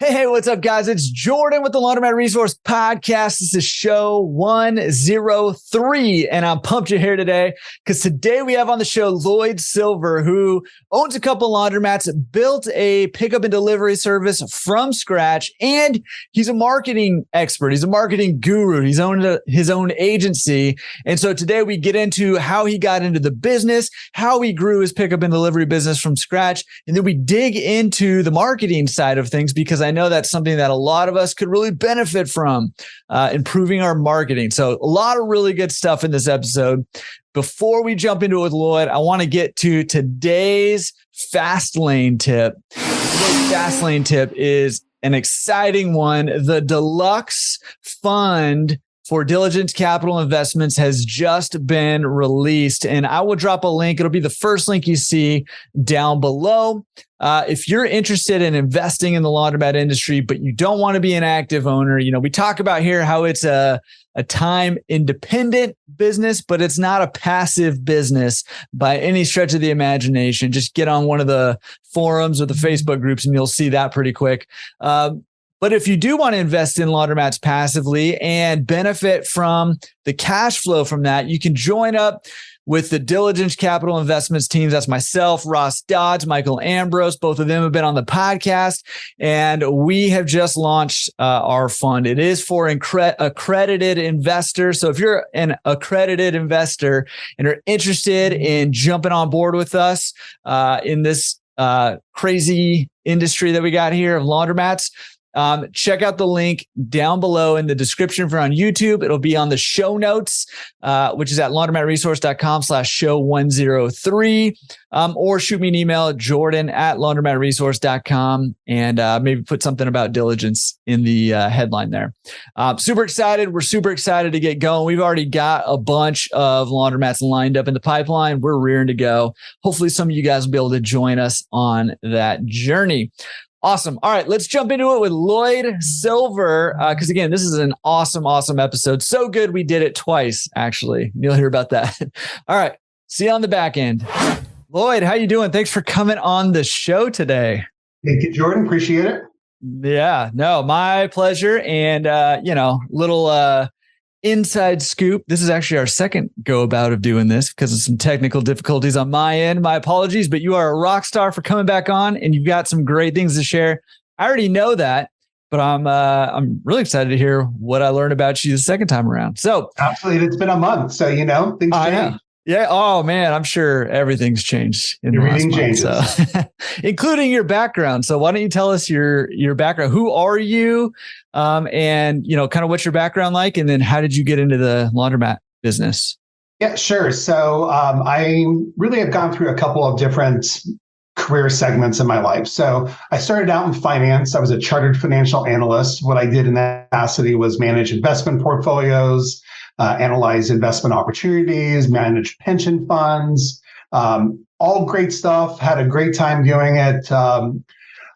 Hey, what's up, guys? It's Jordan with the Laundromat Resource Podcast. This is show 103, and I'm pumped you're here today because today we have on the show Lloyd Silver, who owns a couple laundromats, built a pickup and delivery service from scratch, and he's a marketing expert. He's a marketing guru. He's owned his own agency. And so today we get into how he got into the business, how he grew his pickup and delivery business from scratch, and then we dig into the marketing side of things because I know that's something that a lot of us could really benefit from, improving our marketing. So a lot of really good stuff in this episode. Before we jump into it with Lloyd, I want to get to today's fast lane tip. Today's fast lane tip is an exciting one. The Deluxe Fund for Diligence Capital Investments has just been released, and I will drop a link. It'll be the first link you see down below. If you're interested in investing in the laundromat industry, but you don't want to be an active owner, we talk about here how it's a time independent business, but it's not a passive business by any stretch of the imagination. Just get on one of the forums or the Facebook groups and you'll see that pretty quick. But if you do want to invest in laundromats passively and benefit from the cash flow from that, you can join up with the Diligence Capital Investments teams. That's myself, Ross Dodds, Michael Ambrose. Both of them have been on the podcast, and we have just launched our fund. It is for accredited investors. So if you're an accredited investor and are interested in jumping on board with us in this crazy industry that we got here of laundromats, check out the link down below in the description for on YouTube. It'll be on the show notes, which is at laundromatresource.com/show 103. Or shoot me an email at jordan@laundromatresource.com and maybe put something about diligence in the headline there. Super excited. We're super excited to get going. We've already got a bunch of laundromats lined up in the pipeline. We're rearing to go. Hopefully some of you guys will be able to join us on that journey. Awesome. All right, let's jump into it with Lloyd Silver. Because again, this is an awesome episode. So good we did it twice, actually. You'll hear about that. All right. See you on the back end. Lloyd, how you doing? Thanks for coming on the show today. Thank you, Jordan. Appreciate it. Yeah, no, my pleasure. And little inside scoop. This is actually our second go about of doing this because of some technical difficulties on my end. My apologies, but you are a rock star for coming back on and you've got some great things to share. I already know that, but I'm really excited to hear what I learned about you the second time around. So absolutely. It's been a month. So, things change. Yeah. Oh man, I'm sure everything's changed in Everything the last month, changes, so. Including your background. So why don't you tell us your background? Who are you? And kind of what's your background like? And then how did you get into the laundromat business? Yeah, sure. So I really have gone through a couple of different career segments in my life. So I started out in finance. I was a chartered financial analyst. What I did in that capacity was manage investment portfolios, analyze investment opportunities, manage pension funds, all great stuff. Had a great time doing it.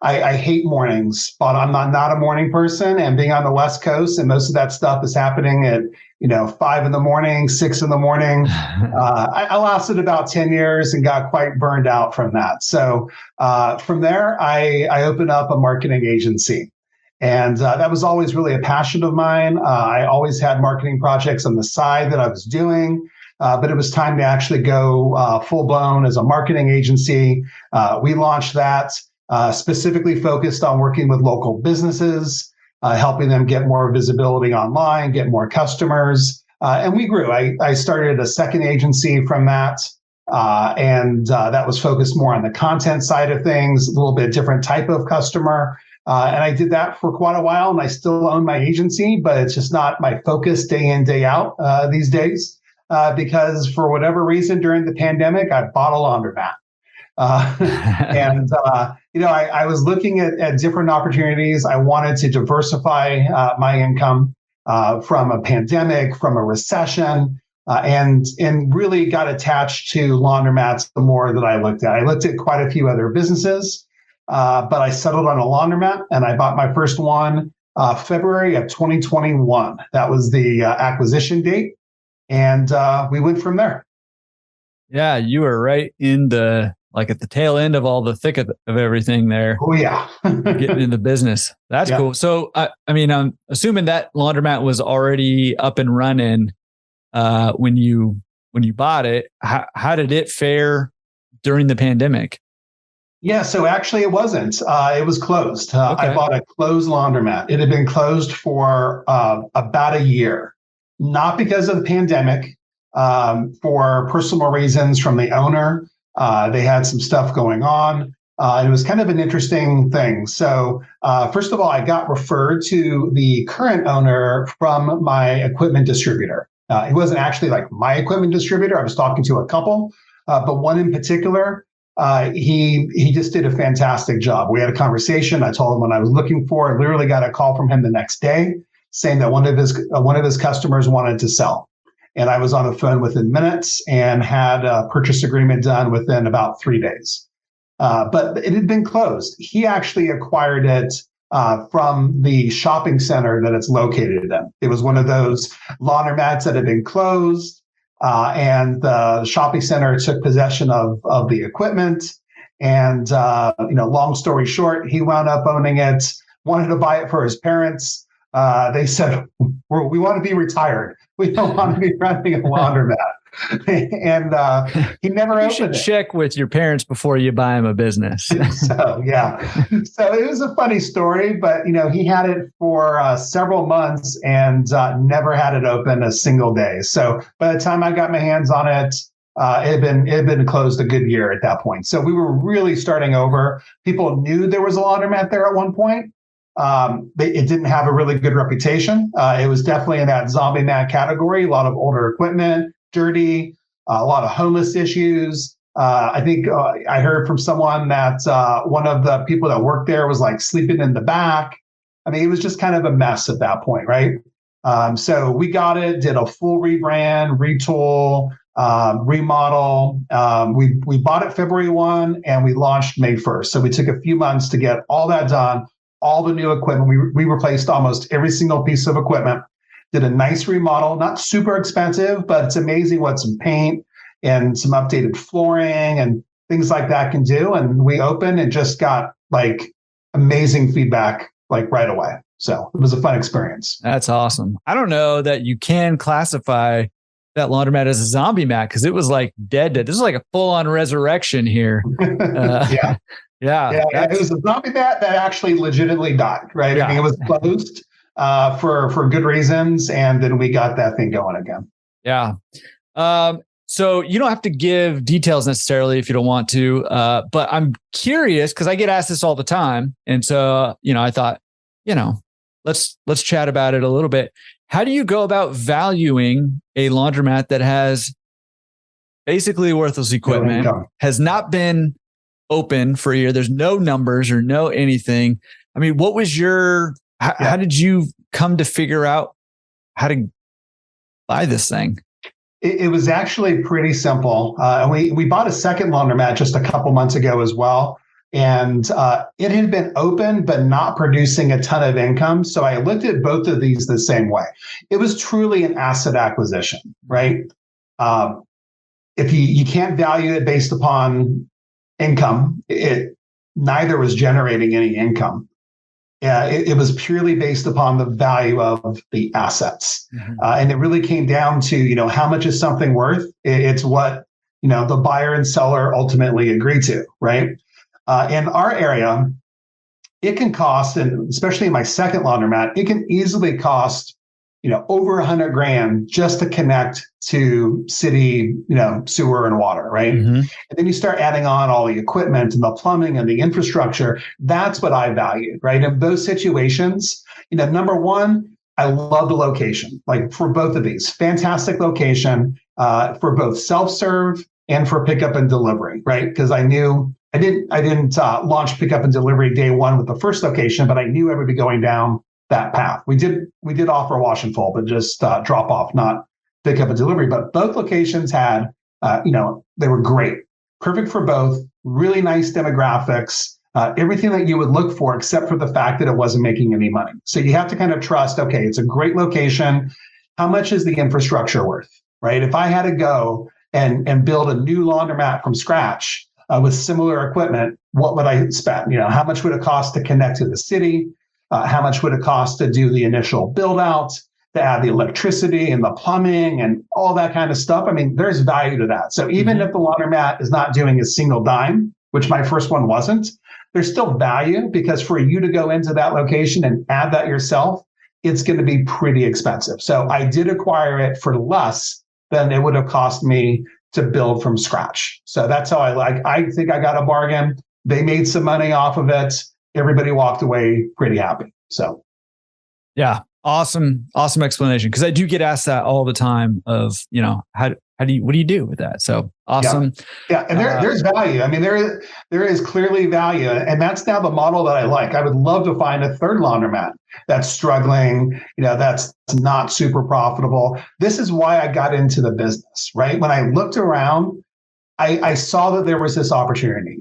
I hate mornings, but I'm not a morning person. And being on the West Coast, and most of that stuff is happening at 5 a.m, 6 a.m. I lasted about 10 years and got quite burned out from that. So from there, I opened up a marketing agency. And that was always really a passion of mine. I always had marketing projects on the side that I was doing, but it was time to actually go full blown as a marketing agency. We launched that specifically focused on working with local businesses, helping them get more visibility online, get more customers. And we grew. I started a second agency from that. And that was focused more on the content side of things, a little bit different type of customer. And I did that for quite a while, and I still own my agency, but it's just not my focus day in, day out these days, because for whatever reason during the pandemic, I bought a laundromat. I was looking at different opportunities. I wanted to diversify my income from a pandemic, from a recession, and really got attached to laundromats the more that I looked at. I looked at quite a few other businesses. But I settled on a laundromat, and I bought my first one February of 2021. That was the acquisition date, and we went from there. Yeah, you were right in the like at the tail end of all the thick of everything there. Oh yeah. Getting in the business. That's cool. So, I mean, I'm assuming that laundromat was already up and running when you bought it. How did it fare during the pandemic? Yeah, so actually it wasn't. It was closed. Okay. I bought a closed laundromat. It had been closed for about a year, not because of the pandemic, for personal reasons from the owner. They had some stuff going on. It was kind of an interesting thing. So first of all, I got referred to the current owner from my equipment distributor. He wasn't actually like my equipment distributor. I was talking to a couple, but one in particular, he just did a fantastic job. We had a conversation. I told him what I was looking for. I literally got a call from him the next day saying that one of his customers wanted to sell. And I was on the phone within minutes and had a purchase agreement done within about 3 days. But it had been closed. He actually acquired it from the shopping center that it's located in. It was one of those laundromats that had been closed, and the shopping center took possession of the equipment. And long story short, he wound up owning it, wanted to buy it for his parents. They said, we want to be retired. We don't want to be running a laundromat. And he never opened it. You should check with your parents before you buy him a business. So, yeah. So it was a funny story, but, he had it for several months and never had it open a single day. So by the time I got my hands on it, it had been closed a good year at that point. So we were really starting over. People knew there was a laundromat there at one point. It didn't have a really good reputation. It was definitely in that zombie mat category, a lot of older equipment, dirty, a lot of homeless issues. I think I heard from someone that one of the people that worked there was like sleeping in the back. I mean, it was just kind of a mess at that point, right? So we got it, did a full rebrand, retool, remodel. We bought it February 1 and we launched May 1st. So we took a few months to get all that done. All the new equipment. We replaced almost every single piece of equipment, did a nice remodel, not super expensive, but it's amazing what some paint and some updated flooring and things like that can do. And we opened and just got like amazing feedback like right away. So it was a fun experience. That's awesome. I don't know that you can classify that laundromat as a zombie mat because it was like dead. This is like a full-on resurrection here. Yeah. Yeah, it was a zombie mat that actually legitimately died, right? Yeah. I mean, it was closed for good reasons, and then we got that thing going again. Yeah. So you don't have to give details necessarily if you don't want to, but I'm curious because I get asked this all the time, and so I thought, let's chat about it a little bit. How do you go about valuing a laundromat that has basically worthless equipment, has not been open for a year? There's no numbers or no anything. I mean, what was how did you come to figure out how to buy this thing? It was actually pretty simple. We bought a second laundromat just a couple months ago as well. And it had been open, but not producing a ton of income. So I looked at both of these the same way. It was truly an asset acquisition, right? If you can't value it based upon income, neither was generating any income. It was purely based upon the value of the assets. Mm-hmm. And it really came down to, how much is something worth? It's what, the buyer and seller ultimately agree to, right? In our area, it can cost, and especially in my second laundromat, it can easily cost, over $100,000 just to connect to city, sewer and water, right? Mm-hmm. And then you start adding on all the equipment and the plumbing and the infrastructure. That's what I valued, right? In those situations, number one, I love the location. Like for both of these, fantastic location for both self-serve and for pickup and delivery, right? Because I knew I didn't launch pickup and delivery day one with the first location, but I knew I would be going down that path. We did offer wash and fold, but just drop off, not pick up and delivery. But both locations had, they were great, perfect for both, really nice demographics, everything that you would look for, except for the fact that it wasn't making any money. So you have to kind of trust, okay, it's a great location. How much is the infrastructure worth, right? If I had to go and build a new laundromat from scratch, with similar equipment, what would I spend? How much would it cost to connect to the city? How much would it cost to do the initial build out, to add the electricity and the plumbing and all that kind of stuff? I mean, there's value to that. So even if the laundromat is not doing a single dime, which my first one wasn't, there's still value, because for you to go into that location and add that yourself, it's going to be pretty expensive. So I did acquire it for less than it would have cost me to build from scratch. So that's how I think I got a bargain. They made some money off of it. Everybody walked away pretty happy. So yeah, awesome explanation. Because I do get asked that all the time of, what do you do with that? So awesome. Yeah. And there's value. I mean, there is clearly value. And that's now the model that I like. I would love to find a third laundromat that's struggling, that's not super profitable. This is why I got into the business, right? When I looked around, I saw that there was this opportunity.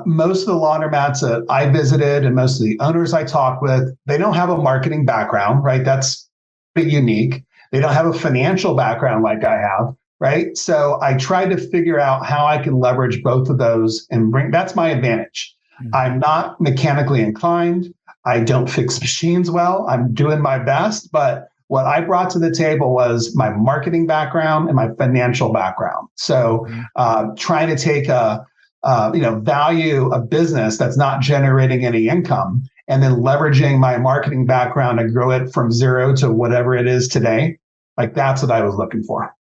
Most of the laundromats that I visited and most of the owners I talked with, they don't have a marketing background, right? That's pretty unique. They don't have a financial background like I have, right? So I tried to figure out how I can leverage both of those and that's my advantage. I'm not mechanically inclined. I don't fix machines well. I'm doing my best, but what I brought to the table was my marketing background and my financial background. So trying to take value a business that's not generating any income, and then leveraging my marketing background to grow it from zero to whatever it is today. Like that's what I was looking for.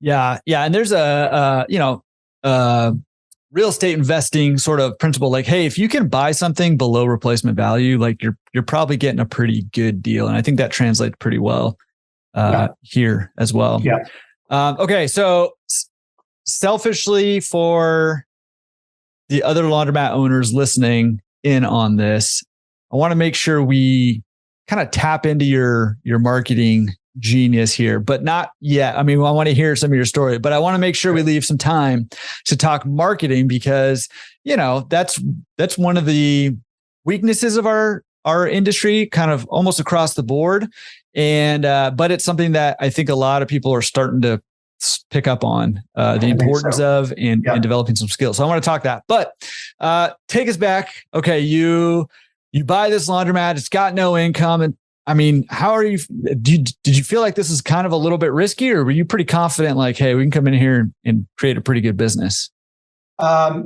Yeah. Yeah. And there's a real estate investing sort of principle. Like, hey, if you can buy something below replacement value, like you're probably getting a pretty good deal. And I think that translates pretty well here as well. Yeah. Okay. So selfishly, for the other laundromat owners listening in on this, I want to make sure we kind of tap into your marketing genius here, but not yet. I mean, I want to hear some of your story, but I want to make sure we leave some time to talk marketing, because, that's one of the weaknesses of our industry, kind of almost across the board. And, but it's something that I think a lot of people are starting to pick up on the importance of and developing some skills. So I want to talk that, but take us back. Okay. You buy this laundromat, it's got no income. And I mean, how are you? Did you feel like this is kind of a little bit risky, or were you pretty confident, like, hey, we can come in here and create a pretty good business? I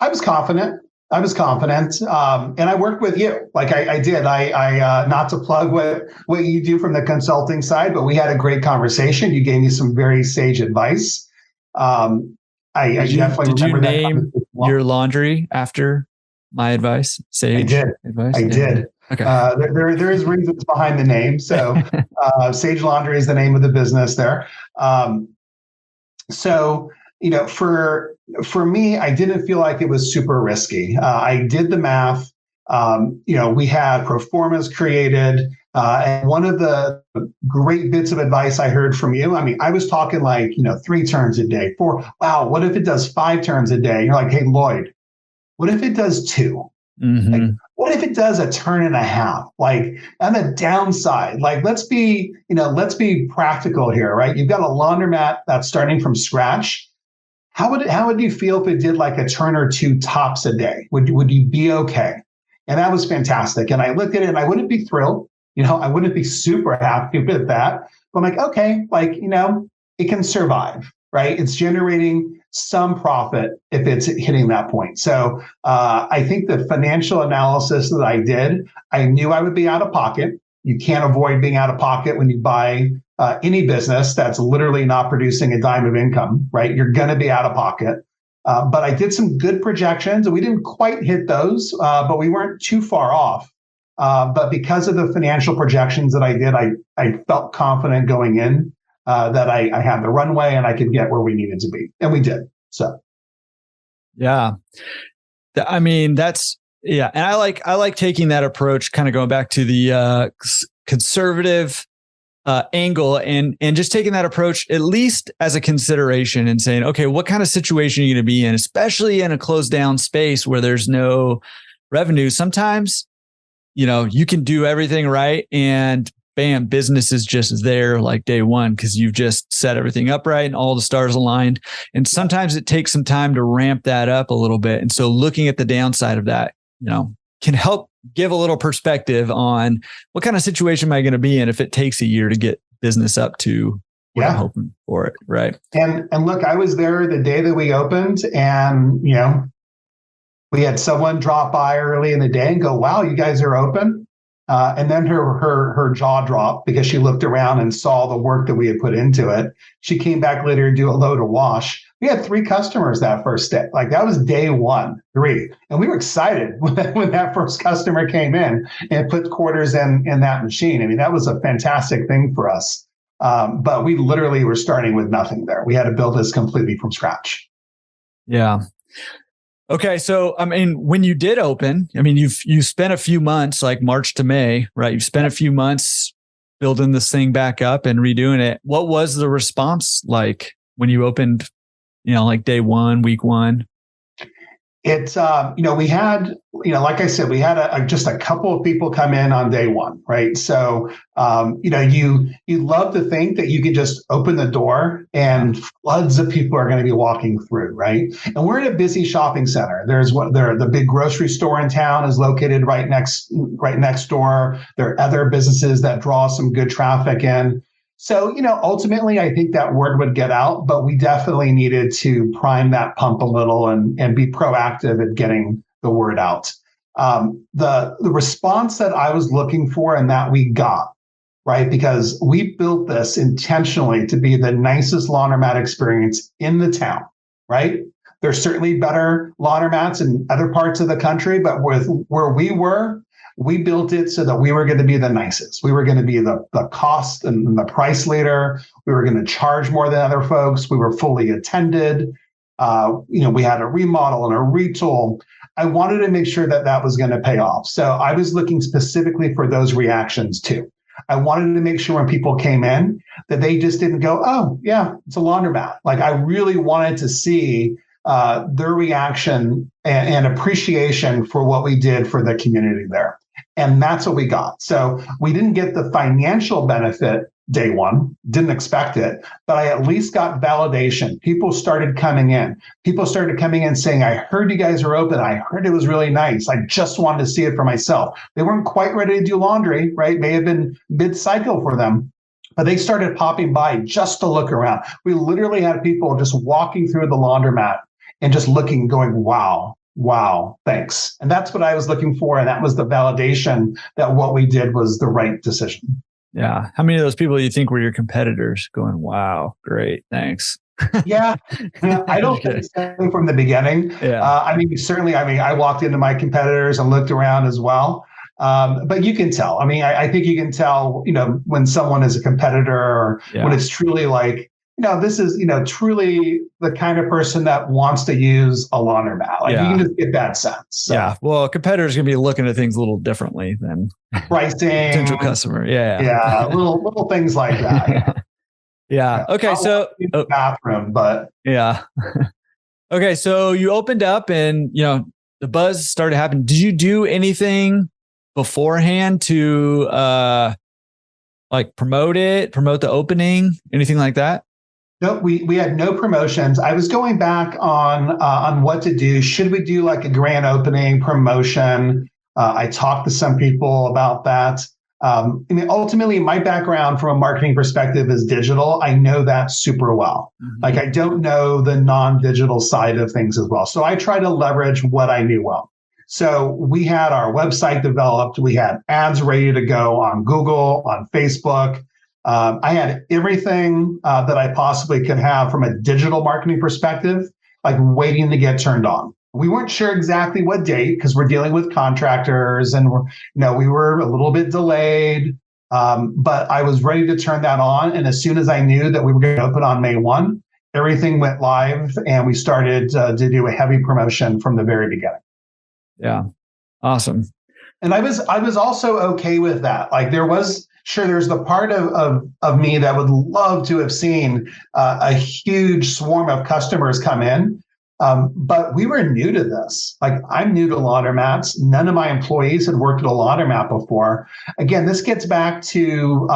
was confident. And I worked with you. Like I did. I not to plug what you do from the consulting side, but we had a great conversation. You gave me some very sage advice. I definitely remember that. Did you name your laundry after my advice? Sage advice? I did. Okay. There is reasons behind the name. So Sage Laundry is the name of the business there. So, for me, I didn't feel like it was super risky. I did the math. We had pro formas created. And one of the great bits of advice I heard from you, I mean, I was talking like, 3 turns a day, 4. Wow, what if it does 5 turns a day? You're like, hey, Lloyd, what if it does 2? Like, what if it does a turn and a half? Like, on the downside, like, let's be practical here, right? You've got a laundromat that's starting from scratch. How would you feel if it did like a turn or 2 tops a day? Would you be okay? And that was fantastic. And I looked at it and I wouldn't be thrilled. I wouldn't be super happy with that. But I'm like, okay, like, it can survive, right? It's generating some profit if it's hitting that point. So I think the financial analysis that I did, I knew I would be out of pocket. You can't avoid being out of pocket when you buy any business that's literally not producing a dime of income, right? You're going to be out of pocket. But I did some good projections. We didn't quite hit those, but we weren't too far off. But because of the financial projections that I did, I felt confident going in that I had the runway and I could get where we needed to be. And we did. So. Yeah. I mean, that's, yeah. And I like taking that approach, kind of going back to the conservative angle and just taking that approach, at least as a consideration, and saying, okay, what kind of situation are you going to be in, especially in a closed down space where there's no revenue? Sometimes, you can do everything right, bam, business is just there like day one because you've just set everything up right and all the stars aligned. And sometimes it takes some time to ramp that up a little bit. And so looking at the downside of that, can help give a little perspective on what kind of situation am I going to be in if it takes a year to get business up to what I'm hoping for it. Right. And look, I was there the day that we opened, and, we had someone drop by early in the day and go, "Wow, you guys are open." And then her jaw dropped because she looked around and saw the work that we had put into it. She came back later to do a load of wash. We had 3 customers that first day. Like, that was day 1, 3. And we were excited when that first customer came in and put quarters in that machine. I mean, that was a fantastic thing for us. But we literally were starting with nothing there. We had to build this completely from scratch. Yeah. Okay. So, I mean, when you did open, I mean, you spent a few months, like March to May, right? You've spent a few months building this thing back up and redoing it. What was the response like when you opened, like day 1, week 1? It's, we had, like I said, we had just a couple of people come in on day 1, right? So, you love to think that you can just open the door and floods of people are going to be walking through, right? And we're in a busy shopping center. The big grocery store in town is located right next door. There are other businesses that draw some good traffic in. So, ultimately, I think that word would get out, but we definitely needed to prime that pump a little and be proactive at getting the word out. The response that I was looking for and that we got, right? Because we built this intentionally to be the nicest laundromat experience in the town, right? There's certainly better laundromats in other parts of the country, but with where we were, we built it so that we were going to be the nicest. We were going to be the cost and the price leader. We were going to charge more than other folks. We were fully attended. We had a remodel and a retool. I wanted to make sure that was going to pay off. So I was looking specifically for those reactions too. I wanted to make sure when people came in that they just didn't go, "Oh, yeah, it's a laundromat." Like, I really wanted to see their reaction and appreciation for what we did for the community there. And that's what we got. So we didn't get the financial benefit day 1, didn't expect it, but I at least got validation. People started coming in. People started coming in saying, "I heard you guys are open. I heard it was really nice. I just wanted to see it for myself." They weren't quite ready to do laundry, right? May have been mid-cycle for them, but they started popping by just to look around. We literally had people just walking through the laundromat and just looking, going, wow, thanks. And that's what I was looking for. And that was the validation that what we did was the right decision. Yeah. How many of those people do you think were your competitors going, "Wow, great, thanks"? Yeah. I don't think so from the beginning. Yeah. Certainly, I walked into my competitors and looked around as well. But you can tell. I think you can tell, when someone is a competitor or when it's truly like, this is, truly the kind of person that wants to use a laundromat. Like, you can just get that sense. So. Yeah. Well, competitors going to be looking at things a little differently than pricing, potential customer. Yeah. Little things like that. Yeah. Okay. So bathroom, but yeah. Okay. So you opened up and, the buzz started happening. Did you do anything beforehand to, promote the opening, anything like that? No, we had no promotions. I was going back on what to do. Should we do like a grand opening promotion? I talked to some people about that. Ultimately, my background from a marketing perspective is digital. I know that super well. Mm-hmm. Like, I don't know the non-digital side of things as well. So I try to leverage what I knew well. So we had our website developed. We had ads ready to go on Google, on Facebook. I had everything that I possibly could have from a digital marketing perspective, like waiting to get turned on. We weren't sure exactly what date because we're dealing with contractors and we were a little bit delayed, but I was ready to turn that on. And as soon as I knew that we were going to open on May 1, everything went live and we started to do a heavy promotion from the very beginning. Yeah. Awesome. And I was also okay with that. Like, there's the part of me that would love to have seen a huge swarm of customers come in. But we were new to this. Like, I'm new to laundromats. None of my employees had worked at a laundromat before. Again, this gets back to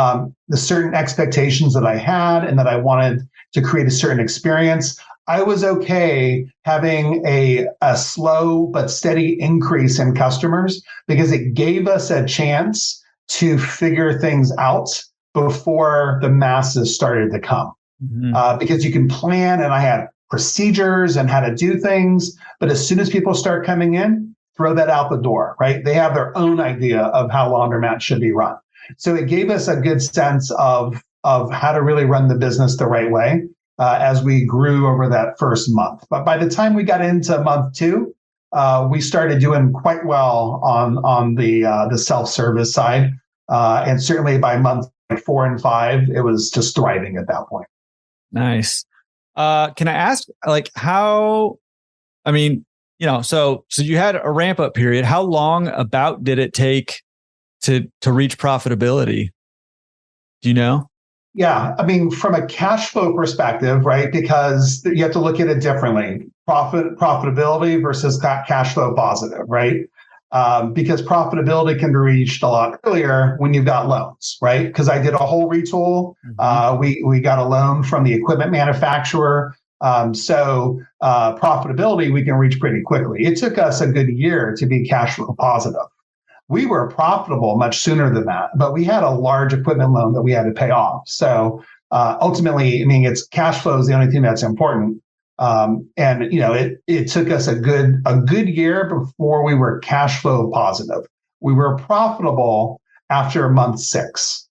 the certain expectations that I had and that I wanted to create a certain experience. I was okay having a slow but steady increase in customers because it gave us a chance to figure things out before the masses started to come. Because you can plan, and I had procedures and how to do things, but as soon as people start coming in, throw that out the door, right? They have their own idea of how laundromats should be run. So it gave us a good sense of how to really run the business the right way as we grew over that first month. But by the time we got into month 2, we started doing quite well on the self-service side. And certainly by month 4 and 5, it was just thriving at that point. Nice. Can I ask, like, how, I mean, so you had a ramp up period. How long about did it take to reach profitability? Do you know? Yeah. I mean, from a cash flow perspective, right? Because you have to look at it differently. Profitability versus cash flow positive, right? Because profitability can be reached a lot earlier when you've got loans, right? Because I did a whole retool. We got a loan from the equipment manufacturer. So profitability we can reach pretty quickly. It took us a good year to be cash flow positive. We were profitable much sooner than that, but we had a large equipment loan that we had to pay off. So ultimately, I mean, it's cash flow is the only thing that's important. And it took us a good year before we were cash flow positive. We were profitable after month 6.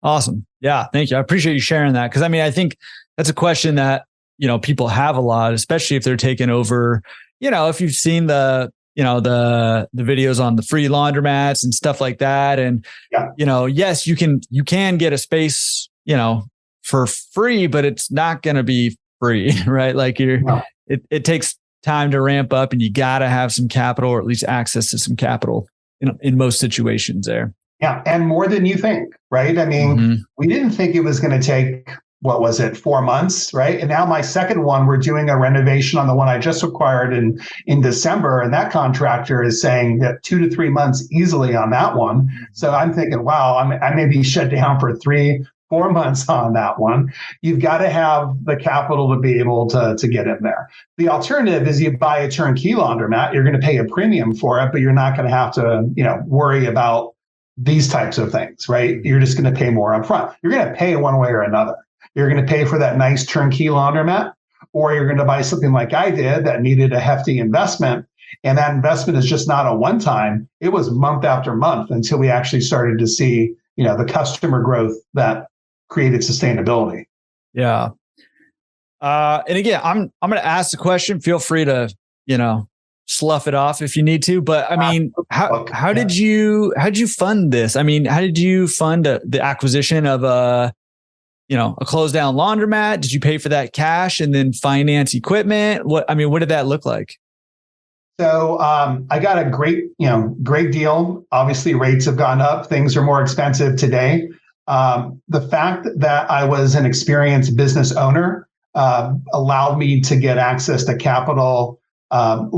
Awesome. Yeah. Thank you. I appreciate you sharing that. Cause I mean, I think that's a question that, people have a lot, especially if they're taking over, if you've seen the videos on the free laundromats and stuff like that. And, yes, you can get a space, for free, but it's not going to be free, right? Like it takes time to ramp up, and you got to have some capital, or at least access to some capital in most situations there. Yeah. And more than you think, right? I mean, we didn't think it was going to take, 4 months, right? And now my second one, we're doing a renovation on the one I just acquired in December. And that contractor is saying that 2 to 3 months easily on that one. So I'm thinking, wow, I may be shut down for 3-4 months on that one. You've got to have the capital to be able to get in there. The alternative is you buy a turnkey laundromat. You're going to pay a premium for it, but you're not going to have to, worry about these types of things, right? You're just going to pay more upfront. You're going to pay one way or another. You're going to pay for that nice turnkey laundromat, or you're going to buy something like I did that needed a hefty investment. And that investment is just not a one-time. It was month after month until we actually started to see, the customer growth that created sustainability. Yeah. And again, I'm going to ask the question. Feel free to, slough it off if you need to. But I mean, how did you fund this? I mean, how did you fund the acquisition of a closed down laundromat? Did you pay for that cash and then finance equipment? What did that look like? So I got a great deal. Obviously, rates have gone up. Things are more expensive today. The fact that I was an experienced business owner allowed me to get access to capital at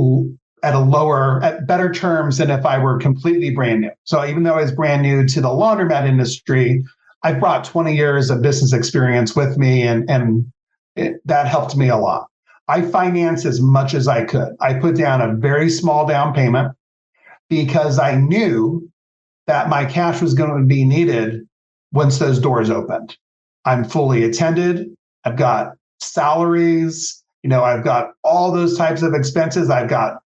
better terms than if I were completely brand new. So even though I was brand new to the laundromat industry, I brought 20 years of business experience with me, and that helped me a lot. I financed as much as I could. I put down a very small down payment because I knew that my cash was going to be needed once those doors opened. I'm fully attended. I've got salaries. I've got all those types of expenses. I've got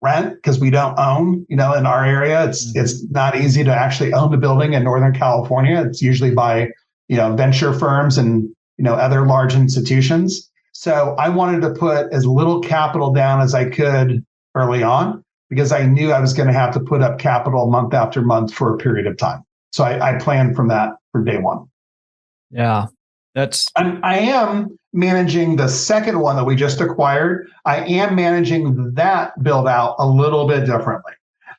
rent because we don't own, in our area. It's not easy to actually own a building in Northern California. It's usually by, venture firms and, other large institutions. So I wanted to put as little capital down as I could early on because I knew I was going to have to put up capital month after month for a period of time. So I planned from that for day one. Yeah. I am managing the second one that we just acquired. I am managing that build out a little bit differently.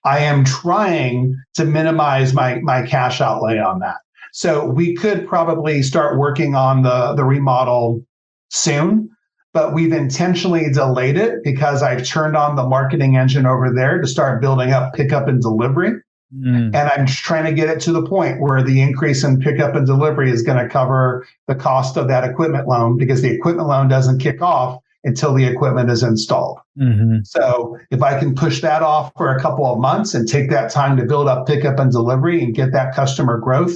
I am trying to minimize my cash outlay on that. So we could probably start working on the remodel soon. but we've intentionally delayed it because I've turned on the marketing engine over there to start building up pickup and delivery. And I'm trying to get it to the point where the increase in pickup and delivery is going to cover the cost of that equipment loan, because the equipment loan doesn't kick off until the equipment is installed. So if I can push that off for a couple of months and take that time to build up pickup and delivery and get that customer growth,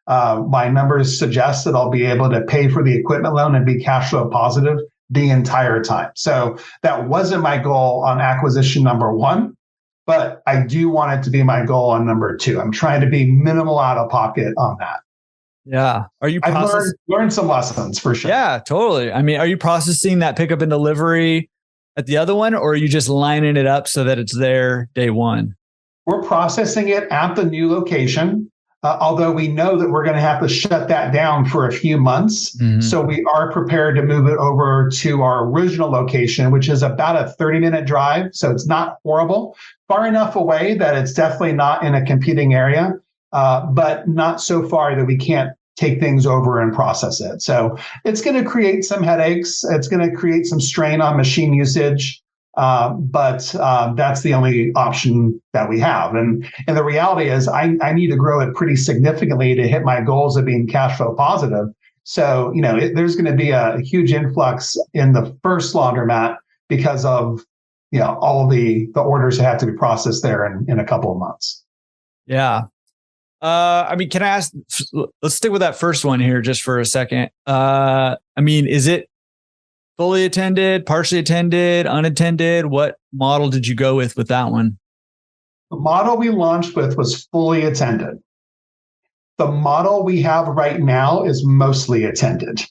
my numbers suggest that I'll be able to pay for the equipment loan and be cash flow positive the entire time. So that wasn't my goal on acquisition number one, but I do want it to be my goal on number two. I'm trying to be minimal out of pocket on that. Yeah. Are you I've learned some lessons for sure. Yeah, totally. I mean, are you processing that pickup and delivery at the other one, or are you just lining it up so that it's there day one? We're processing it at the new location, although we know that we're going to have to shut that down for a few months. So we are prepared to move it over to our original location, which is about a 30-minute drive. So it's not horrible, far enough away that it's definitely not in a competing area, but not so far that we can't take things over and process it. So it's going to create some headaches. It's going to create some strain on machine usage. But that's the only option that we have. And the reality is I need to grow it pretty significantly to hit my goals of being cash flow positive. So, there's going to be a huge influx in the first laundromat because of, all of the orders that have to be processed there in a couple of months. Yeah. I mean, can I ask, let's stick with that first one here just for a second. I mean, is it fully attended, partially attended, unattended? What model did you go with that one? The model we launched with was fully attended. The model we have right now is mostly attended.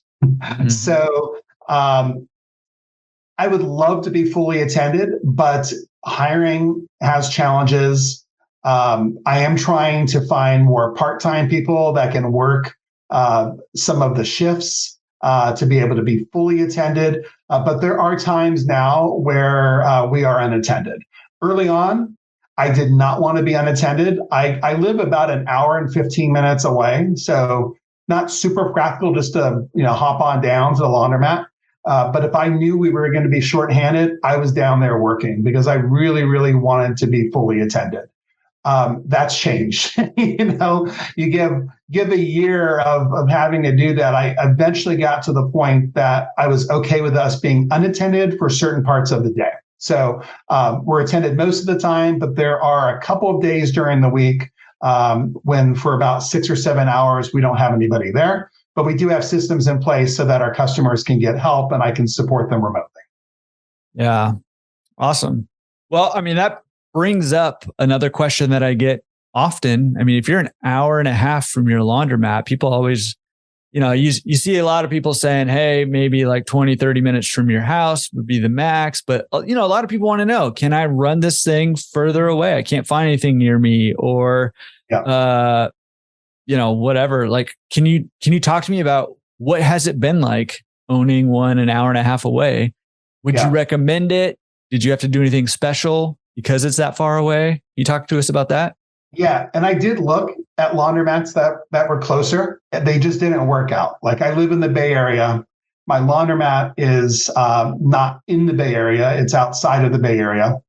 So I would love to be fully attended, but hiring has challenges. I am trying to find more part-time people that can work some of the shifts to be able to be fully attended. But there are times now where we are unattended. Early on, I did not want to be unattended. I live about an hour and 15 minutes away, so not super practical just to hop on down to the laundromat. But if I knew we were going to be shorthanded, I was down there working because I really, really wanted to be fully attended. That's changed. You give a year of having to do that. I eventually got to the point that I was okay with us being unattended for certain parts of the day. So we're attended most of the time, but there are a couple of days during the week when for about 6 or 7 hours, we don't have anybody there, but we do have systems in place so that our customers can get help and I can support them remotely. Yeah. Awesome. Well, I mean, that brings up another question that I get often. I mean, if you're an hour and a half from your laundromat, people always, you see a lot of people saying, hey, maybe like 20, 30 minutes from your house would be the max. But, a lot of people want to know, can I run this thing further away? I can't find anything near me or, whatever. Like, can you talk to me about what has it been like owning one an hour and a half away? Would you recommend it? Did you have to do anything special because it's that far away? You talk to us about that? Yeah. And I did look at laundromats that were closer. They just didn't work out. Like I live in the Bay Area. My laundromat is not in the Bay Area. It's outside of the Bay Area.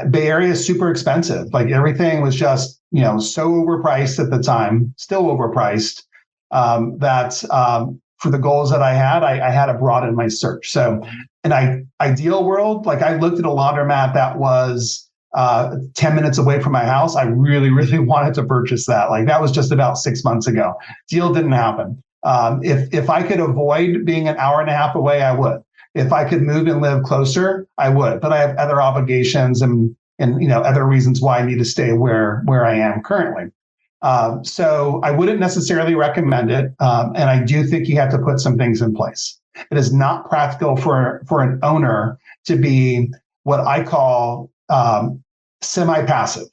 Bay Area is super expensive. Like everything was just, so overpriced at the time, still overpriced, that for the goals that I had to broaden my search. So in an ideal world, like I looked at a laundromat that was 10 minutes away from my house. I really, really wanted to purchase that. Like that was just about 6 months ago. Deal didn't happen. If I could avoid being an hour and a half away, I would. If I could move and live closer, I would. But I have other obligations and other reasons why I need to stay where I am currently. So I wouldn't necessarily recommend it. And I do think you have to put some things in place. It is not practical for an owner to be what I call semi-passive,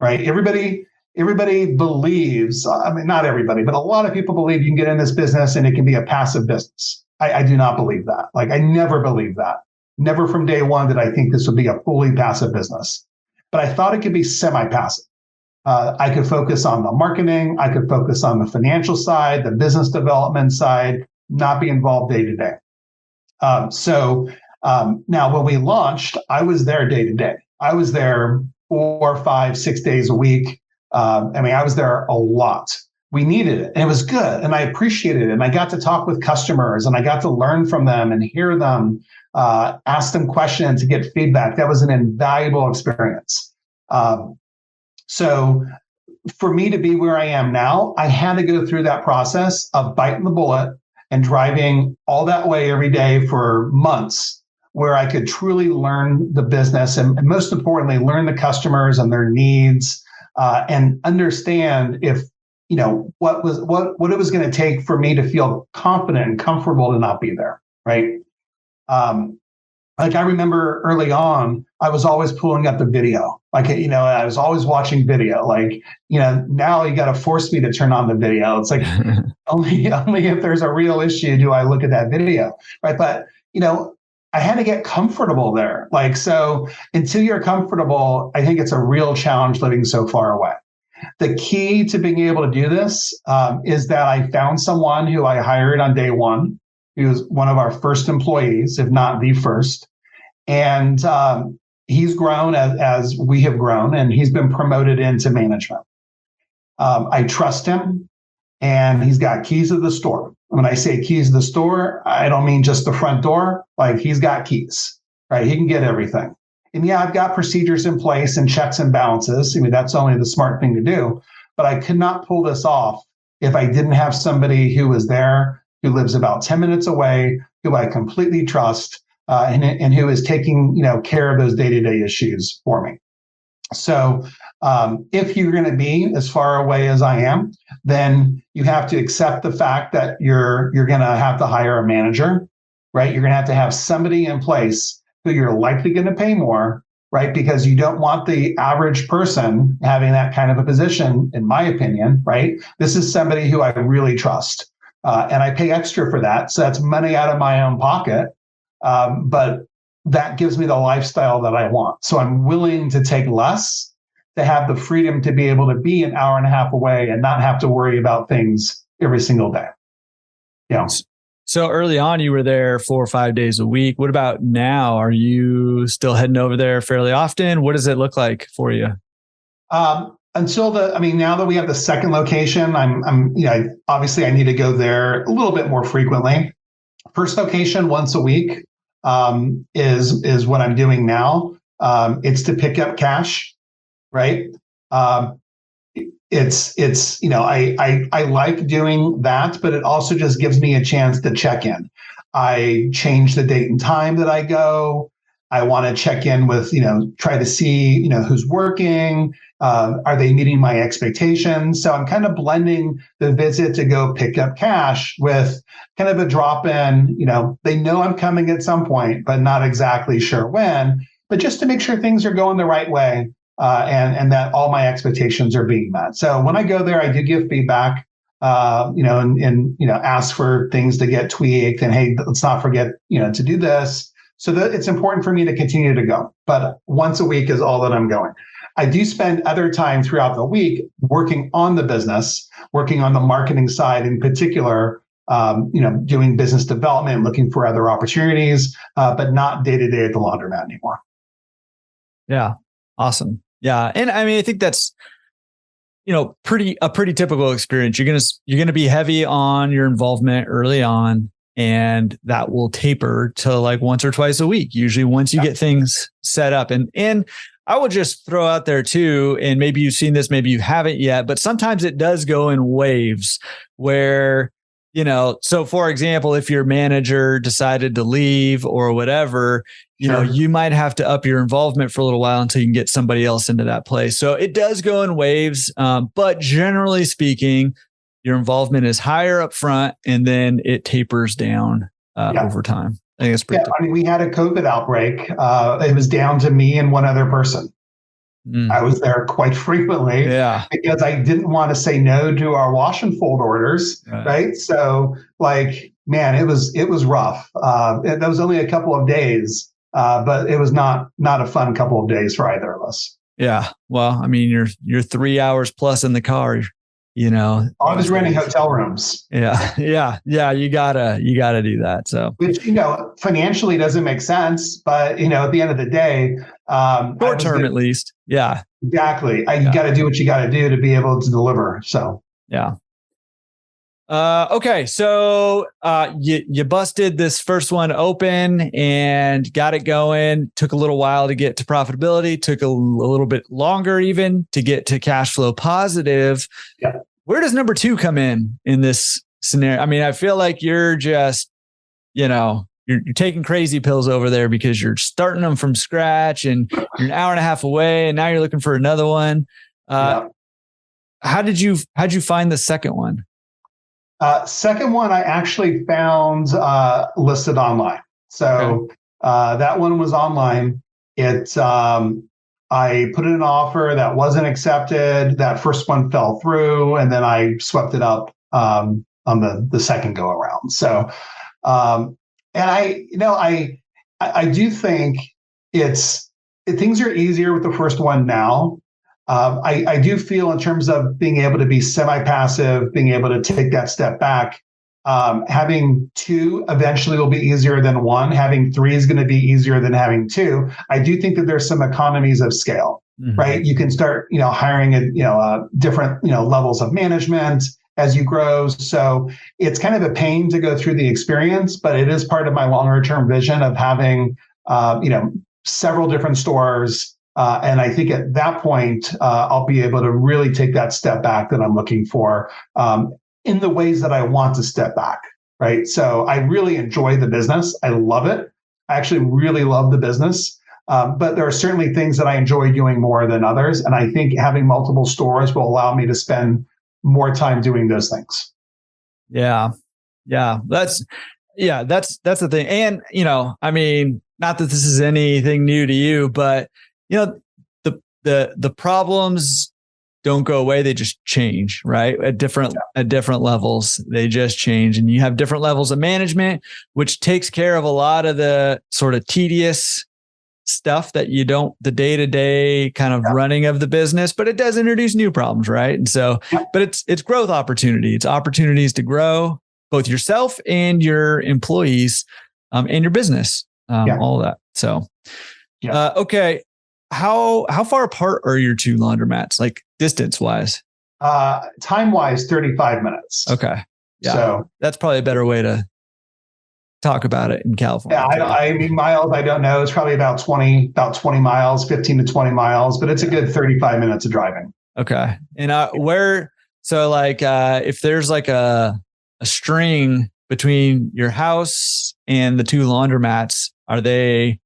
right? Everybody believes, I mean, not everybody, but a lot of people believe you can get in this business and it can be a passive business. I do not believe that. Like I never believed that. Never from day one did I think this would be a fully passive business, but I thought it could be semi-passive. I could focus on the marketing. I could focus on the financial side, the business development side, not be involved day to day. Now when we launched, I was there day to day. I was there 4, 5, 6 days a week. I was there a lot. We needed it, and it was good, and I appreciated it. And I got to talk with customers, and I got to learn from them and hear them, ask them questions to get feedback. That was an invaluable experience. So for me to be where I am now, I had to go through that process of biting the bullet and driving all that way every day for months, where I could truly learn the business and most importantly, learn the customers and their needs, and understand if, what it was going to take for me to feel confident and comfortable to not be there. Right. I remember early on, I was always pulling up the video. I was always watching video. Now you got to force me to turn on the video. It's like only if there's a real issue do I look at that video, right? But I had to get comfortable there. So until you're comfortable, I think it's a real challenge living so far away. The key to being able to do this is that I found someone who I hired on day one. He was one of our first employees, if not the first. And he's grown as we have grown, and he's been promoted into management. I trust him, and he's got keys to the store. When I say keys to the store, I don't mean just the front door. He's got keys, right? He can get everything. And yeah, I've got procedures in place and checks and balances. That's only the smart thing to do. But I could not pull this off if I didn't have somebody who was there, who lives about 10 minutes away, who I completely trust, and who is taking care of those day-to-day issues for me. So if you're going to be as far away as I am, then you have to accept the fact that you're going to have to hire a manager, right? You're going to have somebody in place who you're likely going to pay more, right? Because you don't want the average person having that kind of a position, in my opinion, right? This is somebody who I really trust. And I pay extra for that. So that's money out of my own pocket. But that gives me the lifestyle that I want. So I'm willing to take less to have the freedom to be able to be an hour and a half away and not have to worry about things every single day. So early on, you were there 4 or 5 days a week. What about now? Are you still heading over there fairly often? What does it look like for you? Now that we have the second location, obviously I need to go there a little bit more frequently. First location once a week is what I'm doing now. It's to pick up cash, right? I like doing that, but it also just gives me a chance to check in. I change the date and time that I go. I want to check in with, try to see, who's working. Are they meeting my expectations? So I'm kind of blending the visit to go pick up cash with kind of a drop in, they know I'm coming at some point, but not exactly sure when, but just to make sure things are going the right way. And that all my expectations are being met. So when I go there, I do give feedback, and ask for things to get tweaked and, hey, let's not forget, to do this. So that it's important for me to continue to go, but once a week is all that I'm going. I do spend other time throughout the week working on the business, working on the marketing side in particular, doing business development, looking for other opportunities, but not day to day at the laundromat anymore. Yeah. Awesome. Yeah. And I think that's, a pretty typical experience. You're going to be heavy on your involvement early on, and that will taper to like once or twice a week, usually once you get things set up. And I will just throw out there too, and maybe you've seen this, maybe you haven't yet, but sometimes it does go in waves where, so for example, if your manager decided to leave or whatever, you might have to up your involvement for a little while until you can get somebody else into that place. So it does go in waves. But generally speaking, your involvement is higher up front and then it tapers down over time. I think it's pretty typical. We had a COVID outbreak. It was down to me and one other person. I was there quite frequently because I didn't want to say no to our wash and fold orders. Right. So it was rough. That was only a couple of days, but it was not a fun couple of days for either of us. Yeah. Well, you're 3 hours plus in the car. I was renting hotel rooms. Yeah. You gotta do that. So, which, financially doesn't make sense, but, at the end of the day, short term, at least. Yeah, exactly. You got to do what you got to do to be able to deliver. So, yeah. Okay. So, you busted this first one open and got it going. Took a little while to get to profitability. Took a little bit longer even to get to cash flow positive. Yeah. Where does number 2 come in this scenario? I mean, I feel like you're just, you're taking crazy pills over there because you're starting them from scratch and you're an hour and a half away and now you're looking for another one. How'd you find the second one? Second one, I actually found listed online. So that one was online. I put in an offer that wasn't accepted. That first one fell through, and then I swept it up on the second go around. So, and I do think things are easier with the first one now. I do feel in terms of being able to be semi-passive, being able to take that step back, having 2 eventually will be easier than 1. Having 3 is going to be easier than having 2. I do think that there's some economies of scale, right? You can start, hiring at, different, levels of management as you grow. So it's kind of a pain to go through the experience, but it is part of my longer term vision of having, several different stores. And I think at that point, I'll be able to really take that step back that I'm looking for in the ways that I want to step back, right? So I really enjoy the business. I love it. I actually really love the business. But there are certainly things that I enjoy doing more than others. And I think having multiple stores will allow me to spend more time doing those things. Yeah. That's the thing. And, I mean, not that this is anything new to you, but the problems don't go away. They just change, right? At different levels, they just change. And you have different levels of management, which takes care of a lot of the sort of tedious stuff that the day-to-day kind of running of the business, but it does introduce new problems, right? And so, but it's growth opportunity. It's opportunities to grow both yourself and your employees, and your business, all of that. So, okay. How far apart are your 2 laundromats, like distance wise? Time wise, 35 minutes. Okay. Yeah. So that's probably a better way to talk about it in California. Yeah. I mean, miles, I don't know. It's probably about 20 miles, 15 to 20 miles, but it's a good 35 minutes of driving. Okay. And if there's like a string between your house and the 2 laundromats, are they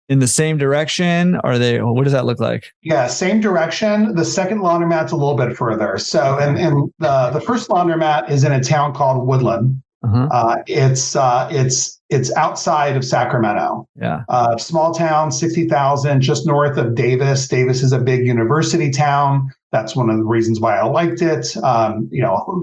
in the same direction? What does that look like? Yeah, same direction. The second laundromat's a little bit further. So, and the first laundromat is in a town called Woodland. It's outside of Sacramento. Yeah. Small town, 60,000, just north of Davis. Davis is a big university town. That's one of the reasons why I liked it.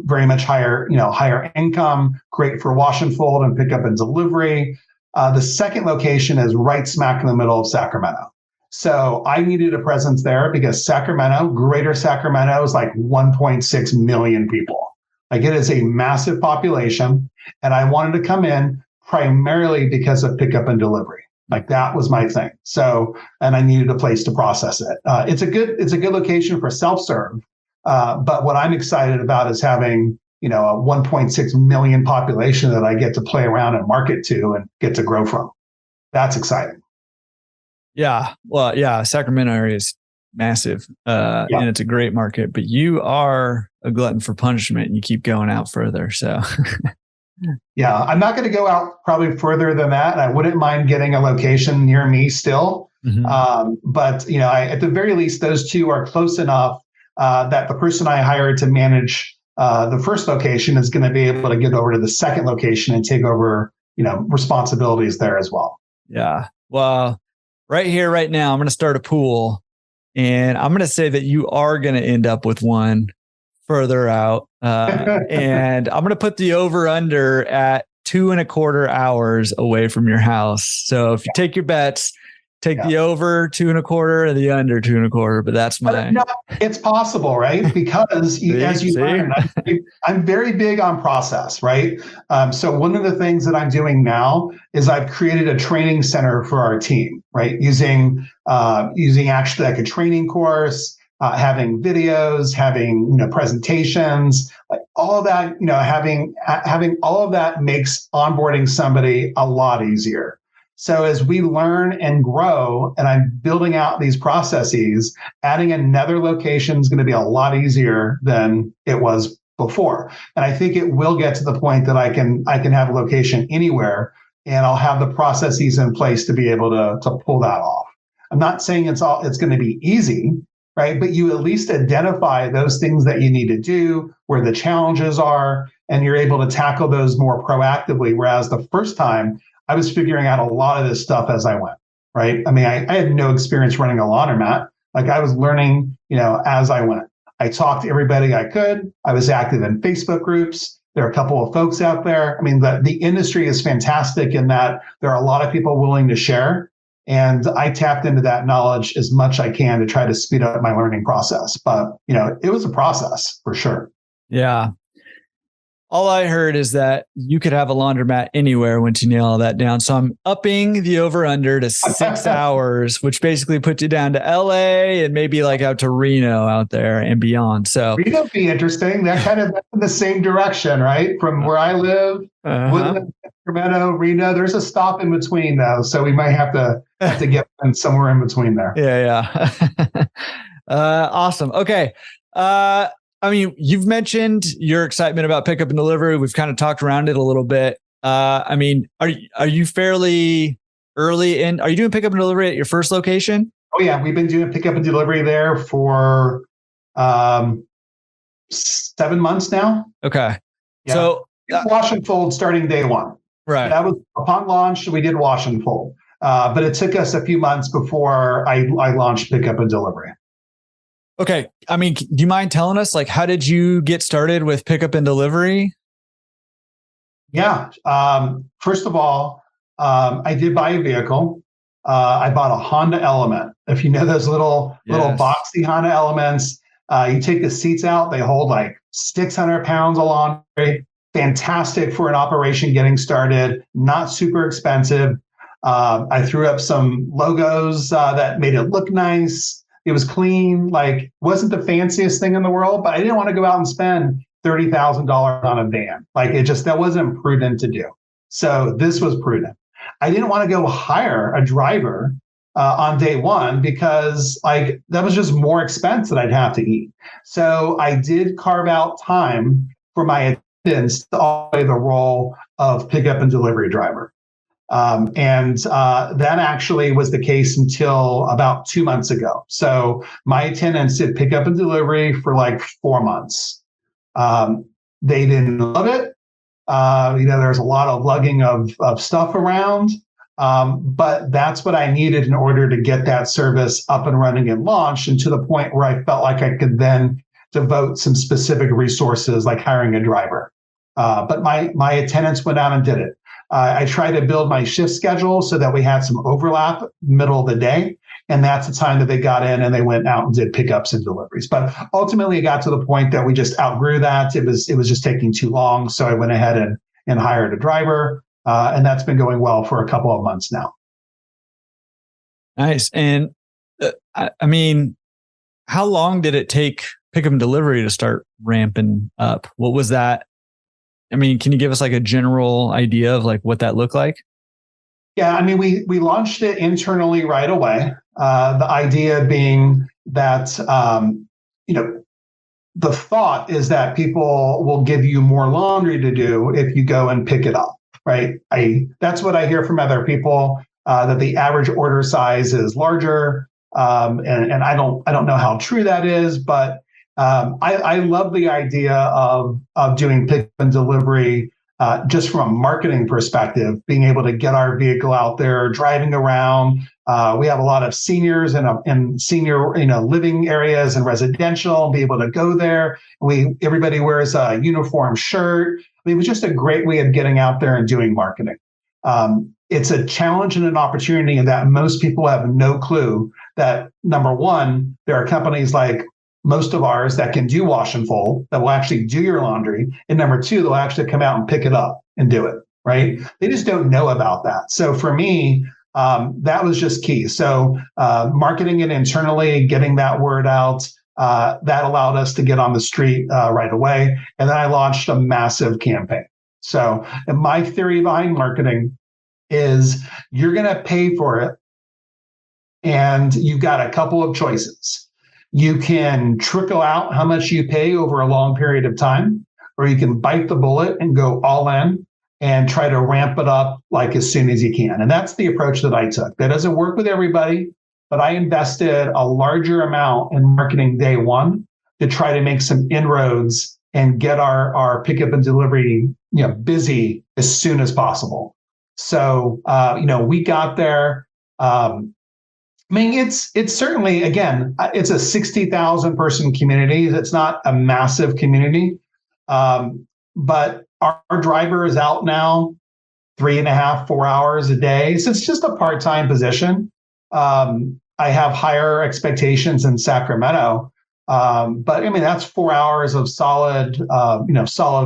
Very much higher income, great for wash and fold and pick up and delivery. The second location is right smack in the middle of Sacramento. So I needed a presence there because greater Sacramento is like 1.6 million people. Like it is a massive population. And I wanted to come in primarily because of pickup and delivery. Like that was my thing. So, and I needed a place to process it. It's a good location for self-serve. But what I'm excited about is having a 1.6 million population that I get to play around and market to and get to grow from. That's exciting. Yeah. Well, yeah. Sacramento area is massive. And it's a great market, but you are a glutton for punishment and you keep going out further. So yeah, I'm not going to go out probably further than that. And I wouldn't mind getting a location near me still. But at the very least, those 2 are close enough that the person I hired to manage the first location is going to be able to get over to the second location and take over, responsibilities there as well. Yeah. Well, right here, right now, I'm going to start a pool and I'm going to say that you are going to end up with one further out. And I'm going to put the over under at 2.25 hours away from your house. So if you take your bets, take the over 2.25 or the under 2.25, but that's my. No, it's possible, right? Because as you learn, I'm very big on process, right? So one of the things that I'm doing now is I've created a training center for our team, right? Using actually like a training course, having videos, having presentations, like all of that. Having all of that makes onboarding somebody a lot easier. So as we learn and grow, and I'm building out these processes, adding another location is going to be a lot easier than it was before. And I think it will get to the point that I can have a location anywhere, and I'll have the processes in place to be able to pull that off. I'm not saying it's going to be easy, right? But you at least identify those things that you need to do, where the challenges are, and you're able to tackle those more proactively. Whereas the first time, I was figuring out a lot of this stuff as I went, right? I mean, I had no experience running a laundromat. Like I was learning, as I went. I talked to everybody I could. I was active in Facebook groups. There are a couple of folks out there. I mean, the industry is fantastic in that there are a lot of people willing to share. And I tapped into that knowledge as much I can to try to speed up my learning process. But, it was a process for sure. Yeah. All I heard is that you could have a laundromat anywhere once you nail all that down. So I'm upping the over under to 6 hours, which basically puts you down to LA and maybe like out to Reno out there and beyond. So Reno would be interesting. That kind of in the same direction, right? From where I live, Woodland, Sacramento, Reno. There's a stop in between though, so we might have to get somewhere in between there. Yeah. Awesome. Okay. I mean, you've mentioned your excitement about pickup and delivery. We've kind of talked around it a little bit. I mean, are you fairly early in? Are you doing pickup and delivery at your first location? Oh yeah, we've been doing pickup and delivery there for 7 months now. Okay, yeah. So wash and fold starting day one. Right. That was upon launch. We did wash and fold, but it took us a few months before I launched pickup and delivery. Okay. I mean, do you mind telling us, like, how did you get started with pickup and delivery? Yeah. First of all, I did buy a vehicle. I bought a Honda Element. If you know those little boxy Honda Elements, you take the seats out, they hold like 600 pounds of laundry. Fantastic for an operation getting started, not super expensive. I threw up some logos that made it look nice. It was clean, like wasn't the fanciest thing in the world, but I didn't want to go out and spend $30,000 on a van. Like that wasn't prudent to do. So this was prudent. I didn't want to go hire a driver on day one because like that was just more expense that I'd have to eat. So I did carve out time for my attendants to play the role of pickup and delivery driver. That actually was the case until about 2 months ago. So my attendants did pick up and delivery for like 4 months. They didn't love it. There's a lot of lugging of stuff around. But that's what I needed in order to get that service up and running and launched, and to the point where I felt like I could then devote some specific resources like hiring a driver. But my attendants went out and did it. I tried to build my shift schedule so that we had some overlap middle of the day. And that's the time that they got in and they went out and did pickups and deliveries. But ultimately it got to the point that we just outgrew that. It was just taking too long. So I went ahead and hired a driver. And that's been going well for a couple of months now. Nice. And I mean, how long did it take pickup and delivery to start ramping up? What was that? I mean, can you give us like a general idea of like what that looked like? Yeah, I mean, we launched it internally right away. The idea being that, the thought is that people will give you more laundry to do if you go and pick it up, right? That's what I hear from other people, that the average order size is larger. And I don't know how true that is, but I love the idea of doing pick and delivery just from a marketing perspective, being able to get our vehicle out there, driving around. We have a lot of seniors in senior living areas and residential, be able to go there. Everybody wears a uniform shirt. I mean, it was just a great way of getting out there and doing marketing. it's a challenge and an opportunity in that most people have no clue that, number one, there are companies like most of ours that can do wash and fold, that will actually do your laundry. And number two, they'll actually come out and pick it up and do it, right? They just don't know about that. So for me, that was just key. So marketing it internally, getting that word out, that allowed us to get on the street right away. And then I launched a massive campaign. So my theory behind marketing is you're going to pay for it, and you've got a couple of choices. You can trickle out how much you pay over a long period of time, or you can bite the bullet and go all in and try to ramp it up like as soon as you can. And that's the approach that I took. That doesn't work with everybody, but I invested a larger amount in marketing day one to try to make some inroads and get our pickup and delivery, busy as soon as possible. So, we got there. It's certainly, again, it's a 60,000 person community. It's not a massive community, but our driver is out now 3.5, 4 hours a day. So it's just a part-time position. I have higher expectations in Sacramento, but that's 4 hours of solid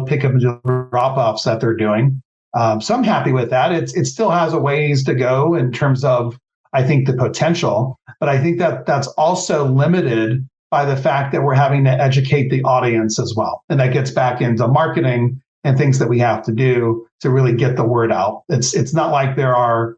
pickup and drop-offs that they're doing. So I'm happy with that. It still has a ways to go in terms of, I think, the potential, but I think that that's also limited by the fact that we're having to educate the audience as well. And that gets back into marketing and things that we have to do to really get the word out. It's not like there are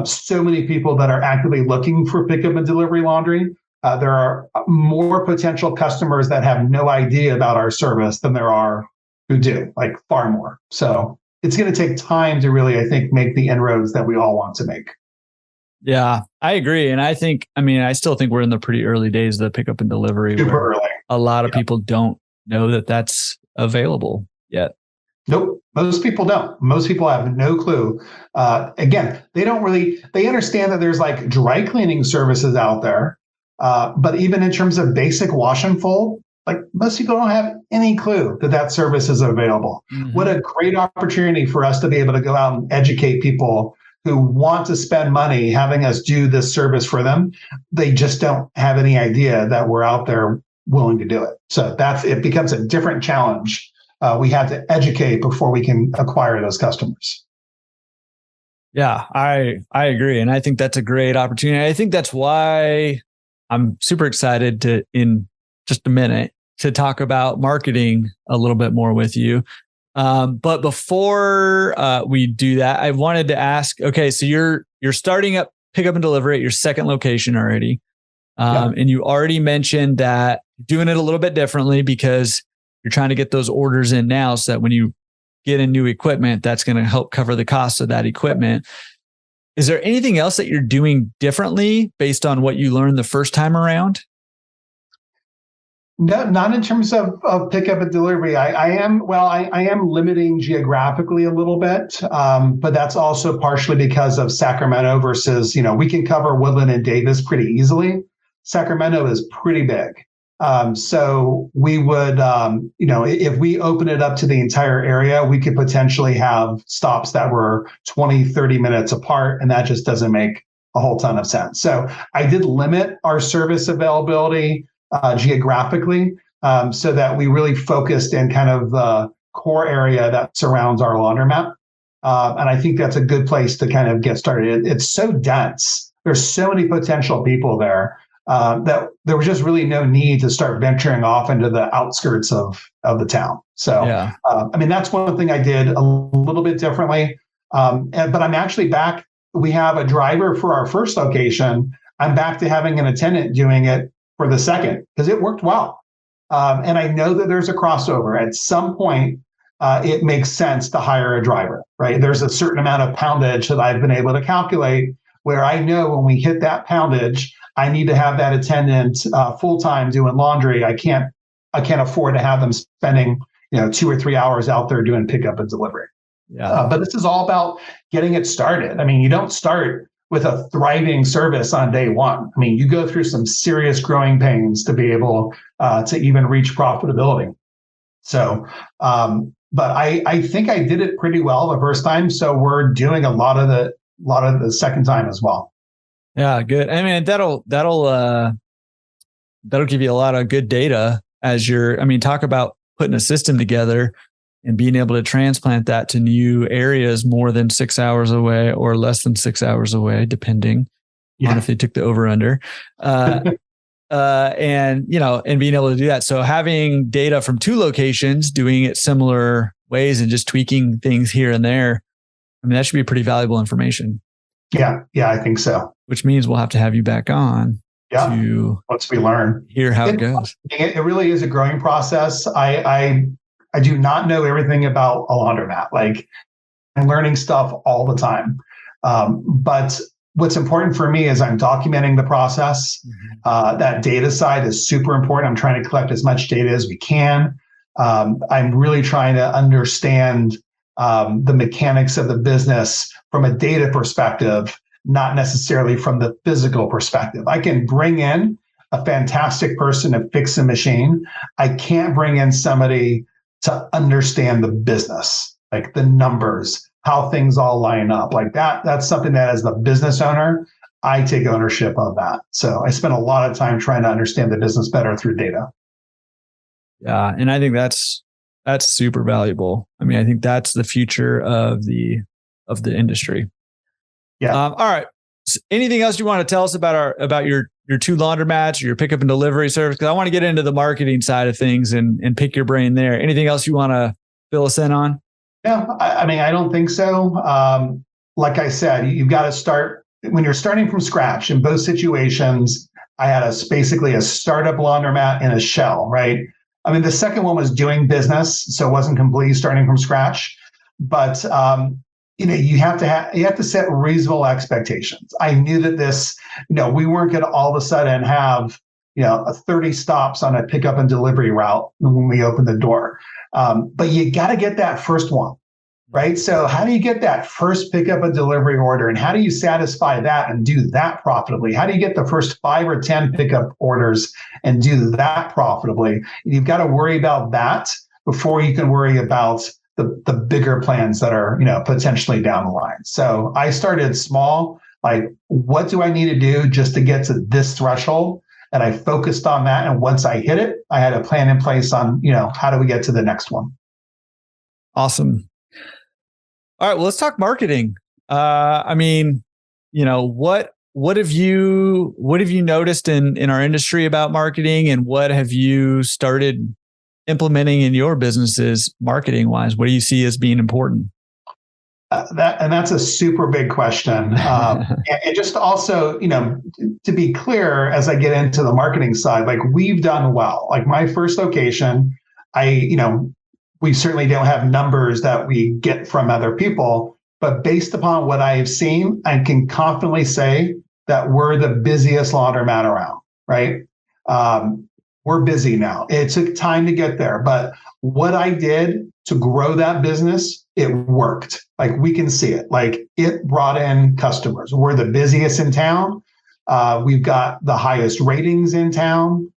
so many people that are actively looking for pickup and delivery laundry. There are more potential customers that have no idea about our service than there are who do, like far more. So it's going to take time to really, I think, make the inroads that we all want to make. Yeah, I agree. And I still think we're in the pretty early days of the pickup and delivery. Super early. A lot of people don't know that that's available yet. Nope. Most people don't. Most people have no clue. Again, they understand that there's like dry cleaning services out there. But even in terms of basic wash and fold, like most people don't have any clue that service is available. Mm-hmm. What a great opportunity for us to be able to go out and educate people who want to spend money having us do this service for them. They just don't have any idea that we're out there willing to do it. So it becomes a different challenge. We have to educate before we can acquire those customers. Yeah, I agree. And I think that's a great opportunity. I think that's why I'm super excited to, in just a minute, to talk about marketing a little bit more with you. But before we do that, I wanted to ask, okay, so you're starting up pickup and delivery at your second location already. And you already mentioned that you're doing it a little bit differently because you're trying to get those orders in now so that when you get in new equipment, that's going to help cover the cost of that equipment. Is there anything else that you're doing differently based on what you learned the first time around? No, not in terms of pickup and delivery. I am limiting geographically a little bit, but that's also partially because of Sacramento versus, we can cover Woodland and Davis pretty easily. Sacramento is pretty big. So we would, if we open it up to the entire area, we could potentially have stops that were 20, 30 minutes apart, and that just doesn't make a whole ton of sense. So I did limit our service availability geographically, so that we really focused in kind of the core area that surrounds our laundromat. And I think that's a good place to kind of get started. It's so dense. There's so many potential people there that there was just really no need to start venturing off into the outskirts of the town. So, that's one thing I did a little bit differently. But I'm actually back. We have a driver for our first location. I'm back to having an attendant doing it for the second, because it worked well. And I know that there's a crossover. At some point, it makes sense to hire a driver, right? There's a certain amount of poundage that I've been able to calculate where I know when we hit that poundage, I need to have that attendant full-time doing laundry. I can't afford to have them spending 2 or 3 hours out there doing pickup and delivery. Yeah. But this is all about getting it started. You don't start with a thriving service on day one. You go through some serious growing pains to be able to even reach profitability. So, but I think I did it pretty well the first time. So we're doing a lot of lot of the second time as well. Yeah, good. I mean, that'll give you a lot of good data as talk about putting a system together and being able to transplant that to new areas more than 6 hours away or less than 6 hours away, depending on if they took the over under. And being able to do that. So having data from two locations, doing it similar ways and just tweaking things here and there, I mean, that should be pretty valuable information. Yeah, I think so. Which means we'll have to have you back on to once we learn, hear how it goes. It really is a growing process. I do not know everything about a laundromat. Like, I'm learning stuff all the time. But what's important for me is I'm documenting the process. That data side is super important. I'm trying to collect as much data as we can. I'm really trying to understand the mechanics of the business from a data perspective, not necessarily from the physical perspective. I can bring in a fantastic person to fix a machine. I can't bring in somebody to understand the business, like the numbers, how things all line up. Like that's something that as the business owner, I take ownership of that. So I spend a lot of time trying to understand the business better through data. Yeah. And I think that's super valuable. I mean, I think that's the future of the industry. Yeah. All right. So anything else you want to tell us about your two laundromats or your pickup and delivery service? Because I want to get into the marketing side of things and pick your brain there. Anything else you want to fill us in on? Yeah, I don't think so. Like I said, you've got to start when you're starting from scratch. In both situations, I had basically a startup laundromat in a shell, right? I mean, the second one was doing business, so it wasn't completely starting from scratch. But you have to set reasonable expectations. I knew that this, we weren't going to all of a sudden have 30 stops on a pickup and delivery route when we opened the door. But you got to get that first one, right? So how do you get that first pickup and delivery order, and how do you satisfy that and do that profitably? How do you get the first 5 or 10 pickup orders and do that profitably? You've got to worry about that before you can worry about the bigger plans that are, potentially down the line. So I started small, like, what do I need to do just to get to this threshold? And I focused on that. And once I hit it, I had a plan in place on, how do we get to the next one? Awesome. All right. Well, let's talk marketing. What have you noticed in our industry about marketing, and what have you started implementing in your businesses marketing wise? What do you see as being important? That's a super big question. And just also, to be clear, as I get into the marketing side, like, we've done well. Like, my first location, we certainly don't have numbers that we get from other people, but based upon what I have seen, I can confidently say that we're the busiest laundromat around, right? We're busy now. It took time to get there, but what I did to grow that business, it worked. Like, we can see it. Like, it brought in customers. We're the busiest in town. We've got the highest ratings in town.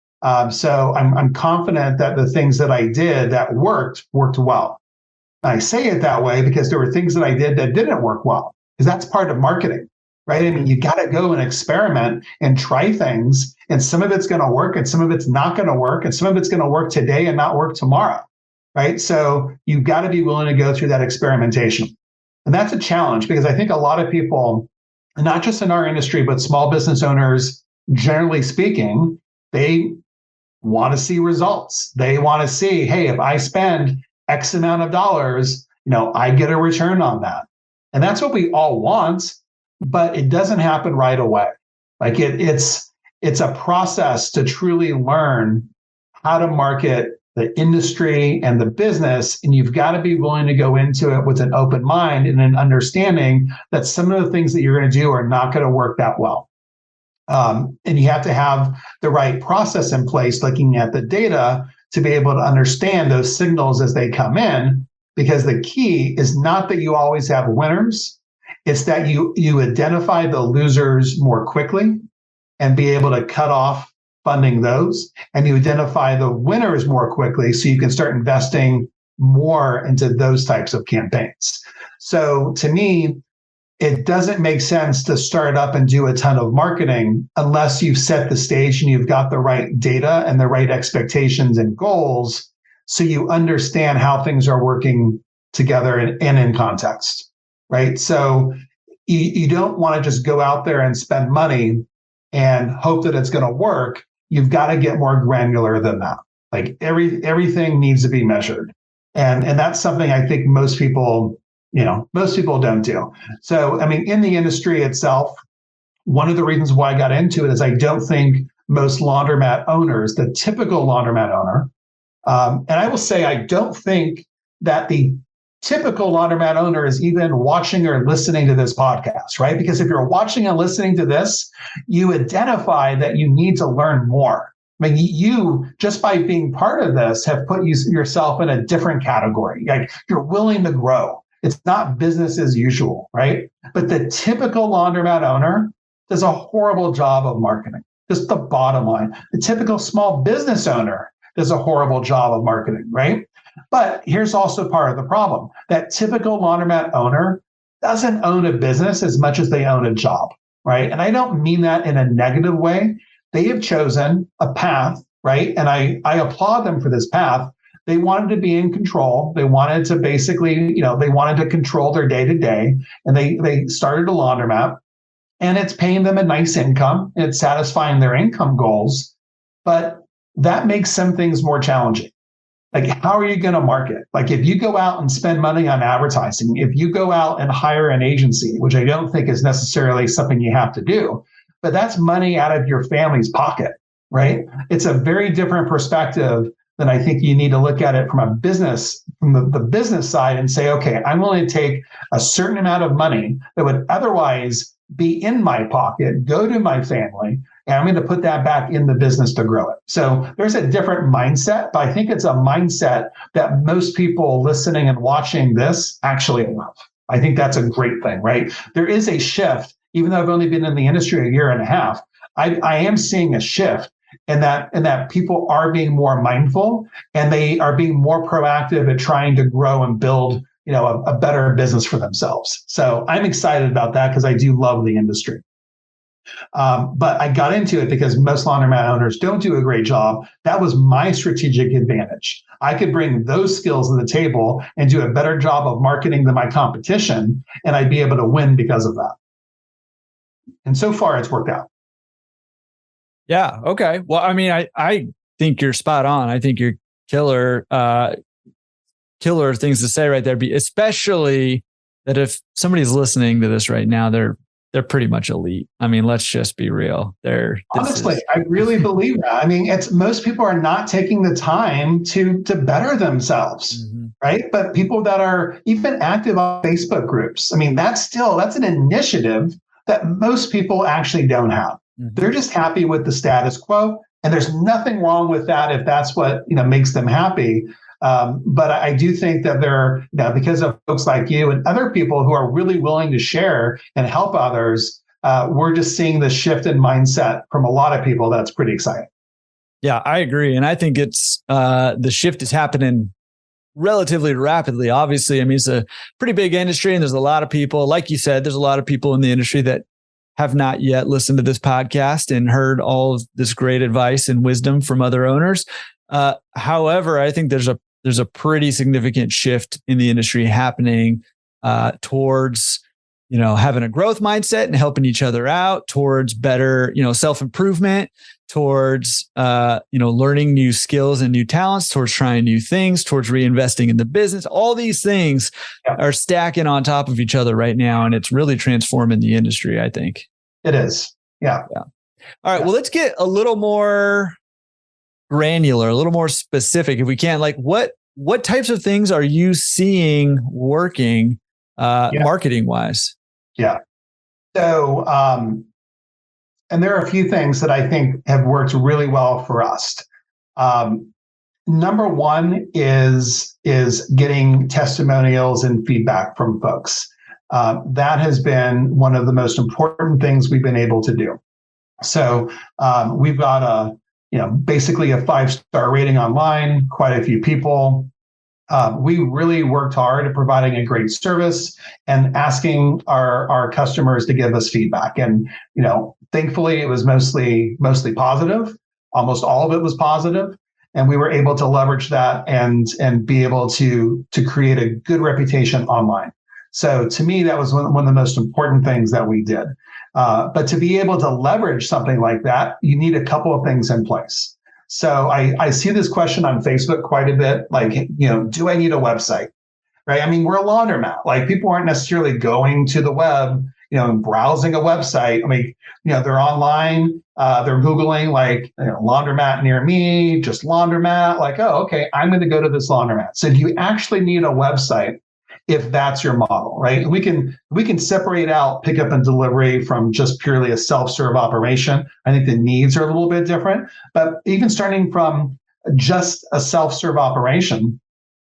So I'm confident that the things that I did that worked well. And I say it that way because there were things that I did that didn't work well, because that's part of marketing, right? I mean, you got to go and experiment and try things, and some of it's going to work and some of it's not going to work, and some of it's going to work today and not work tomorrow, right? So you've got to be willing to go through that experimentation. And that's a challenge, because I think a lot of people, not just in our industry, but small business owners, generally speaking, they want to see results. They want to see, hey, if I spend X amount of dollars, I get a return on that. And that's what we all want, but it doesn't happen right away. Like, it's a process to truly learn how to market the industry and the business. And you've got to be willing to go into it with an open mind and an understanding that some of the things that you're going to do are not going to work that well. And you have to have the right process in place, looking at the data, to be able to understand those signals as they come in, because the key is not that you always have winners. It's that you identify the losers more quickly and be able to cut off funding those, and you identify the winners more quickly so you can start investing more into those types of campaigns. So to me, it doesn't make sense to start up and do a ton of marketing unless you've set the stage and you've got the right data and the right expectations and goals, so you understand how things are working together and in context, right? So you don't want to just go out there and spend money and hope that it's going to work. You've got to get more granular than that. Like everything needs to be measured. And that's something I think most people don't do. So, I mean, in the industry itself, one of the reasons why I got into it is I don't think most laundromat owners, the typical laundromat owner, and I will say, I don't think that the typical laundromat owner is even watching or listening to this podcast, right? Because if you're watching and listening to this, you identify that you need to learn more. I mean, you, just by being part of this, have put yourself in a different category. Like, you're willing to grow. It's not business as usual, right? But the typical laundromat owner does a horrible job of marketing. Just the bottom line. The typical small business owner does a horrible job of marketing, right? But here's also part of the problem. That typical laundromat owner doesn't own a business as much as they own a job, right? And I don't mean that in a negative way. They have chosen a path, right? And I applaud them for this path. They wanted to be in control. They wanted to basically, they wanted to control their day-to-day. And they started a laundromat, and it's paying them a nice income. It's satisfying their income goals. But that makes some things more challenging. Like, how are you going to market? Like, if you go out and spend money on advertising, if you go out and hire an agency, which I don't think is necessarily something you have to do, but that's money out of your family's pocket, right? It's a very different perspective than I think you need to look at it from the business side and say, okay, I'm willing to take a certain amount of money that would otherwise be in my pocket, go to my family, and I'm going to put that back in the business to grow it. So there's a different mindset, but I think it's a mindset that most people listening and watching this actually love. I think that's a great thing, right? There is a shift, even though I've only been in the industry a year and a half. I am seeing a shift in that people are being more mindful, and they are being more proactive at trying to grow and build, a better business for themselves. So I'm excited about that because I do love the industry. But I got into it because most laundromat owners don't do a great job. That was my strategic advantage. I could bring those skills to the table and do a better job of marketing than my competition, and I'd be able to win because of that. And so far, it's worked out. Yeah. Okay. Well, I mean, I think you're spot on. I think you're killer things to say right there. Especially that if somebody's listening to this right now, they're pretty much elite. I mean, let's just be real. Honestly, I really believe that. I mean, most people are not taking the time to better themselves, right? But people that are even active on Facebook groups, I mean, that's an initiative that most people actually don't have. They're just happy with the status quo, and there's nothing wrong with that if that's what makes them happy. But I do think that because of folks like you and other people who are really willing to share and help others, we're just seeing the shift in mindset from a lot of people. That's pretty exciting. Yeah, I agree, and I think it's the shift is happening relatively rapidly. Obviously, I mean, it's a pretty big industry, and there's a lot of people, like you said, there's a lot of people in the industry that have not yet listened to this podcast and heard all of this great advice and wisdom from other owners. However, I think there's a pretty significant shift in the industry happening towards, having a growth mindset and helping each other out, towards better, self-improvement, towards, learning new skills and new talents, towards trying new things, towards reinvesting in the business. All these things are stacking on top of each other right now. And it's really transforming the industry, I think. It is. Yeah. All right. Well, let's get a little more granular, a little more specific if we can. Like, what types of things are you seeing working marketing wise? Yeah. So, and there are a few things that I think have worked really well for us. Number one is getting testimonials and feedback from folks. That has been one of the most important things we've been able to do. So we've got basically a 5-star rating online, quite a few people. We really worked hard at providing a great service and asking our customers to give us feedback. And thankfully, it was mostly positive. Almost all of it was positive, and we were able to leverage that and be able to create a good reputation online. So to me, that was one of the most important things that we did. But to be able to leverage something like that, you need a couple of things in place. So I see this question on Facebook quite a bit, like, do I need a website? Right? I mean, we're a laundromat. Like, people aren't necessarily going to the web, and browsing a website. I mean, they're online, they're Googling like, laundromat near me, just laundromat, like, oh, okay, I'm going to go to this laundromat. So do you actually need a website if that's your model, right? We can separate out pickup and delivery from just purely a self-serve operation. I think the needs are a little bit different, but even starting from just a self-serve operation,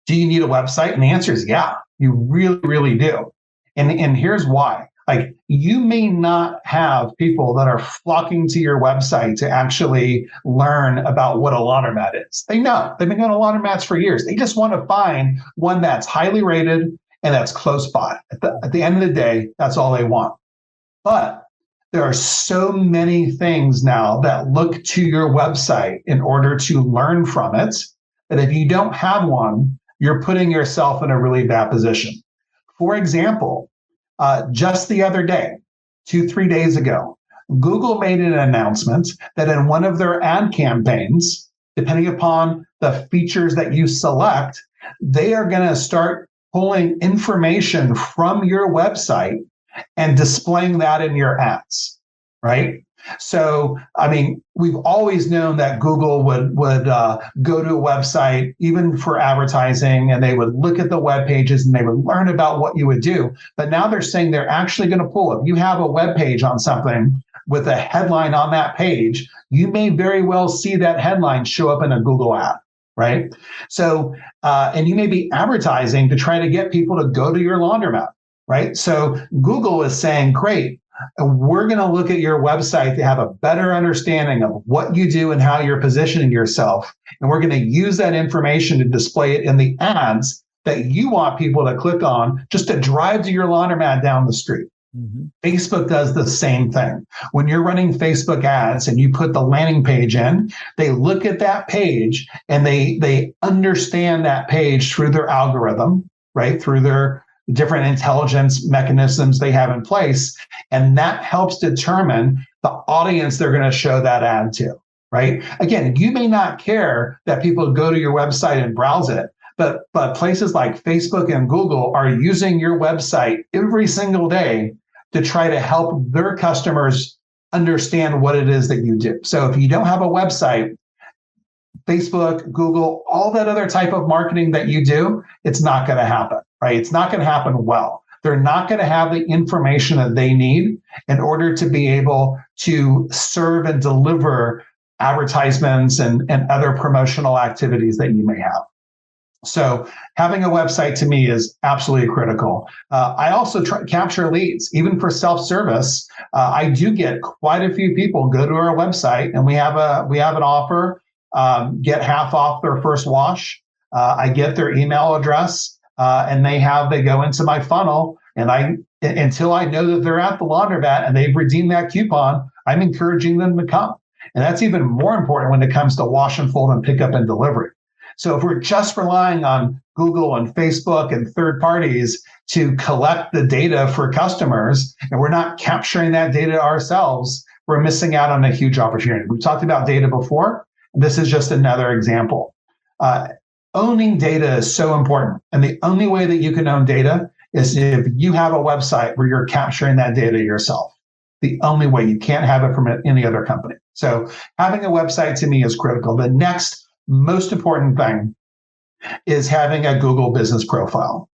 do you need a website? And the answer is yeah, you really, really do. And here's why. Like, you may not have people that are flocking to your website to actually learn about what a laundromat is. They know. They've been going to laundromats for years. They just want to find one that's highly rated and that's close by. At the end of the day, that's all they want. But there are so many things now that look to your website in order to learn from it, that if you don't have one, you're putting yourself in a really bad position. For example, just the other day, 2-3 days ago, Google made an announcement that in one of their ad campaigns, depending upon the features that you select, they are going to start pulling information from your website and displaying that in your ads, right? So, I mean, we've always known that Google would go to a website, even for advertising, and they would look at the web pages and they would learn about what you would do. But now they're saying they're actually going to pull. If you have a web page on something with a headline on that page, you may very well see that headline show up in a Google ad, right? So, and you may be advertising to try to get people to go to your laundromat, right? So Google is saying, great, we're going to look at your website to have a better understanding of what you do and how you're positioning yourself. And we're going to use that information to display it in the ads that you want people to click on just to drive to your laundromat down the street. Mm-hmm. Facebook does the same thing. When you're running Facebook ads and you put the landing page in, they look at that page and they understand that page through their algorithm, right? Through their different intelligence mechanisms they have in place. And that helps determine the audience they're going to show that ad to, right? Again, you may not care that people go to your website and browse it, but places like Facebook and Google are using your website every single day to try to help their customers understand what it is that you do. So if you don't have a website, Facebook, Google, all that other type of marketing that you do, it's not going to happen, right? It's not going to happen well. They're not going to have the information that they need in order to be able to serve and deliver advertisements and other promotional activities that you may have. So having a website to me is absolutely critical. I also capture leads, even for self-service. I do get quite a few people go to our website, and we have an offer. Get half off their first wash. I get their email address, and they go into my funnel. And until I know that they're at the laundromat and they've redeemed that coupon, I'm encouraging them to come. And that's even more important when it comes to wash and fold and pickup and delivery. So if we're just relying on Google and Facebook and third parties to collect the data for customers, and we're not capturing that data ourselves, we're missing out on a huge opportunity. We've talked about data before. This is just another example. Owning data is so important. And the only way that you can own data is if you have a website where you're capturing that data yourself. The only way. You can't have it from any other company. So having a website to me is critical. The next most important thing is having a Google business profile.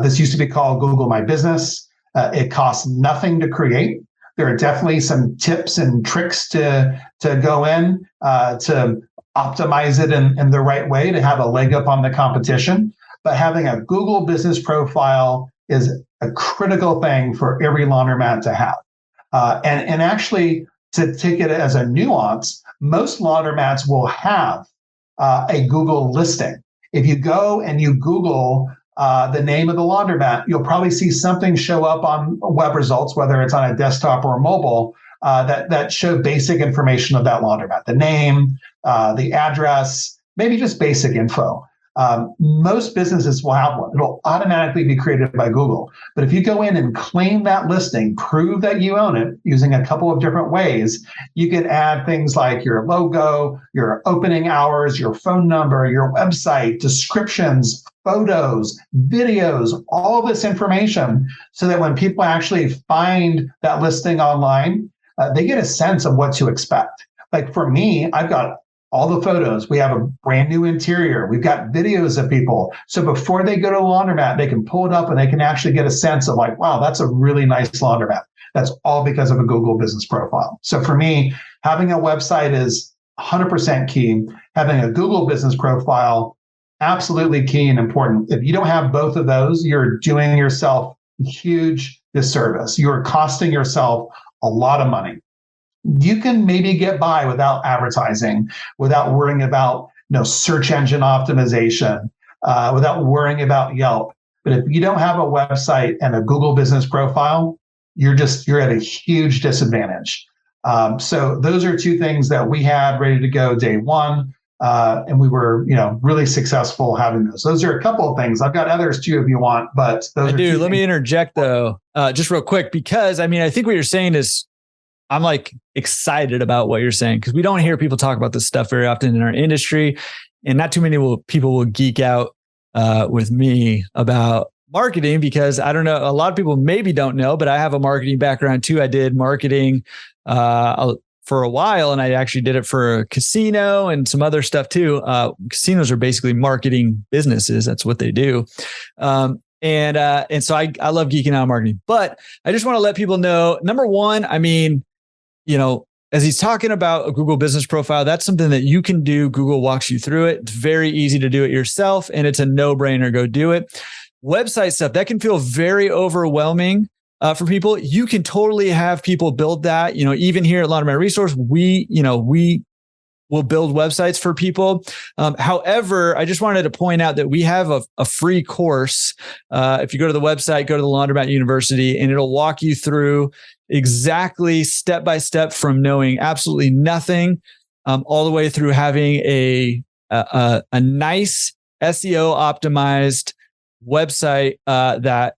This used to be called Google My Business. It costs nothing to create. There are definitely some tips and tricks to go in to optimize it in the right way to have a leg up on the competition. But having a Google business profile is a critical thing for every laundromat to have. And actually, to take it as a nuance, most laundromats will have a Google listing. If you go and you Google the name of the laundromat, you'll probably see something show up on web results, whether it's on a desktop or mobile, that show basic information of that laundromat, the name, the address, maybe just basic info. Most businesses will have one. It'll automatically be created by Google. But if you go in and claim that listing, prove that you own it using a couple of different ways, you can add things like your logo, your opening hours, your phone number, your website, descriptions, photos, videos, all this information, so that when people actually find that listing online, they get a sense of what to expect. Like for me, I've got all the photos. We have a brand new interior. We've got videos of people. So before they go to a laundromat, they can pull it up and they can actually get a sense of like, wow, that's a really nice laundromat. That's all because of a Google business profile. So for me, having a website is 100% key. Having a Google business profile, absolutely key and important. If you don't have both of those, you're doing yourself a huge disservice. You're costing yourself a lot of money. You can maybe get by without advertising, without worrying about search engine optimization, without worrying about Yelp. But if you don't have a website and a Google business profile, you're at a huge disadvantage. So those are two things that we had ready to go day one. And we were, really successful having those. Those are a couple of things. I've got others too, if you want, but those are two Let me interject though, just real quick, because I think what you're saying is, I'm like excited about what you're saying, because we don't hear people talk about this stuff very often in our industry, and not too many people will geek out with me about marketing, because I don't know, a lot of people maybe don't know, but I have a marketing background too. I did marketing for a while, and I actually did it for a casino and some other stuff too. Casinos are basically marketing businesses. That's what they do. And so I love geeking out on marketing, but I just want to let people know, number one, as he's talking about a Google business profile, that's something that you can do. Google walks you through it. It's very easy to do it yourself, and it's a no-brainer. Go do it. Website stuff, that can feel very overwhelming for people. You can totally have people build that. Even here at Laundromat Resource, we will build websites for people. However, I just wanted to point out that we have a free course. If you go to the website, go to the Laundromat University, and it'll walk you through exactly step by step from knowing absolutely nothing all the way through having a nice SEO optimized website that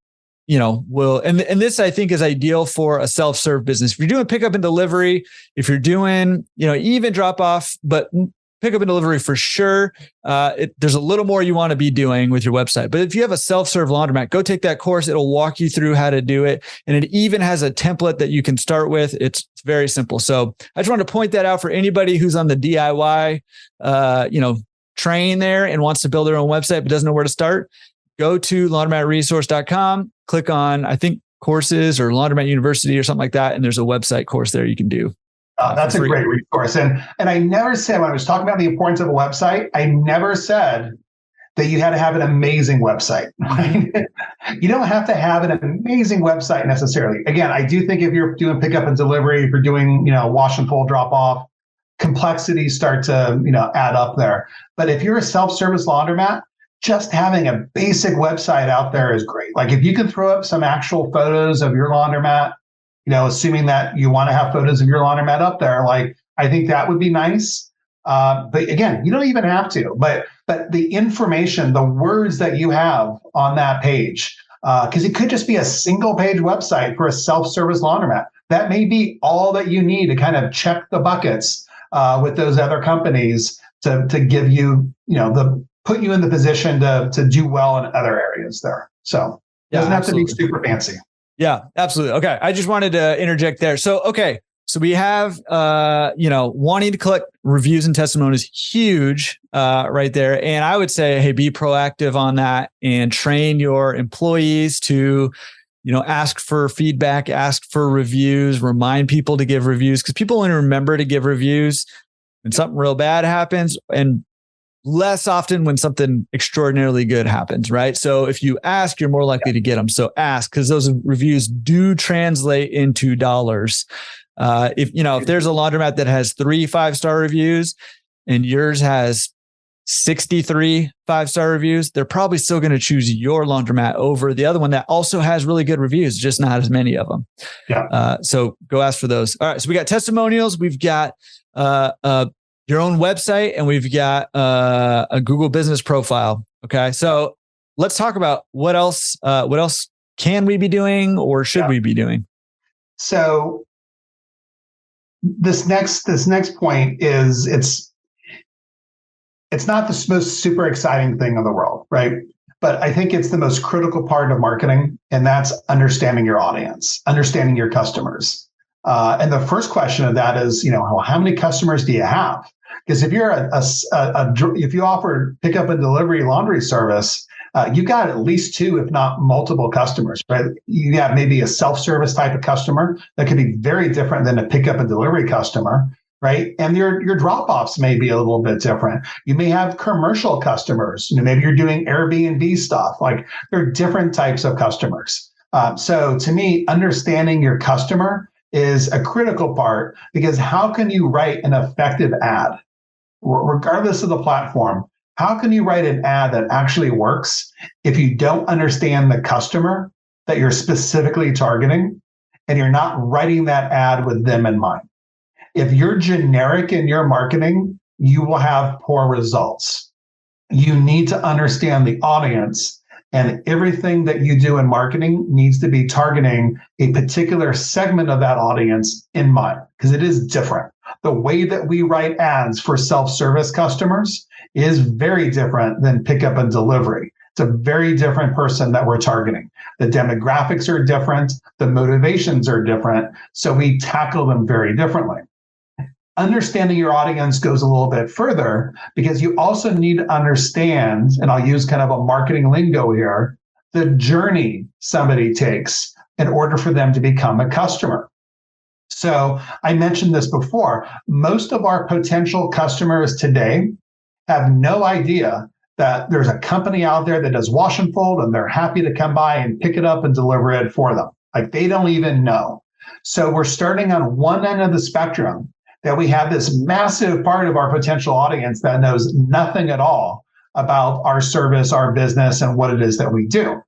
will, and this I think is ideal for a self-serve business. If you're doing pickup and delivery, if you're doing, even drop off, but pickup and delivery for sure, there's a little more you want to be doing with your website. But if you have a self-serve laundromat, go take that course. It'll walk you through how to do it. And it even has a template that you can start with. It's very simple. So I just wanted to point that out for anybody who's on the DIY, train there and wants to build their own website, but doesn't know where to start. Go to laundromatresource.com, click on, I think, courses or Laundromat University or something like that. And there's a website course there you can do. That's a great resource. And I never said, when I was talking about the importance of a website, I never said that you had to have an amazing website. Right? You don't have to have an amazing website necessarily. Again, I do think if you're doing pickup and delivery, if you're doing, wash and pull, drop off, complexities start to, add up there. But if you're a self-service laundromat, just having a basic website out there is great. Like if you could throw up some actual photos of your laundromat, assuming that you want to have photos of your laundromat up there, like I think that would be nice. But again, you don't even have to. But the information, the words that you have on that page, because it could just be a single page website for a self-service laundromat. That may be all that you need to kind of check the buckets with those other companies to give you, put you in the position to do well in other areas there. So it doesn't have to be super fancy. Yeah, absolutely. Okay. I just wanted to interject there. So we have, wanting to collect reviews and testimonies, huge right there. And I would say, hey, be proactive on that and train your employees to, ask for feedback, ask for reviews, remind people to give reviews, because people only remember to give reviews when something real bad happens, and less often when something extraordinarily good happens, right? So if you ask, you're more likely to get them. So ask, because those reviews do translate into dollars. If there's a laundromat that has 3 5-star reviews and yours has 63 5-star reviews, they're probably still going to choose your laundromat over the other one that also has really good reviews, just not as many of them. Yeah. So go ask for those. All right. So we got testimonials. We've got your own website, and we've got a Google business profile. Okay. So let's talk about what else can we be doing or should we be doing? So this next point is it's not the most super exciting thing in the world, right? But I think it's the most critical part of marketing, and that's understanding your audience, understanding your customers. And the first question of that is, how many customers do you have? Because if you're if you offer pickup and delivery laundry service, you've got at least 2, if not multiple customers, right? You have maybe a self-service type of customer that could be very different than a pickup and delivery customer, right? And your drop-offs may be a little bit different. You may have commercial customers. Maybe you're doing Airbnb stuff. Like, there are different types of customers. So to me, understanding your customer is a critical part, because how can you write an effective ad, regardless of the platform? How can you write an ad that actually works if you don't understand the customer that you're specifically targeting, and you're not writing that ad with them in mind? If you're generic in your marketing, you will have poor results. You need to understand the audience, and everything that you do in marketing needs to be targeting a particular segment of that audience in mind, because it is different. The way that we write ads for self-service customers is very different than pickup and delivery. It's a very different person that we're targeting. The demographics are different. The motivations are different. So we tackle them very differently. Understanding your audience goes a little bit further, because you also need to understand, and I'll use kind of a marketing lingo here, the journey somebody takes in order for them to become a customer. So I mentioned this before. Most of our potential customers today have no idea that there's a company out there that does wash and fold, and they're happy to come by and pick it up and deliver it for them. Like, they don't even know. So we're starting on one end of the spectrum, that we have this massive part of our potential audience that knows nothing at all about our service, our business, and what it is that we do.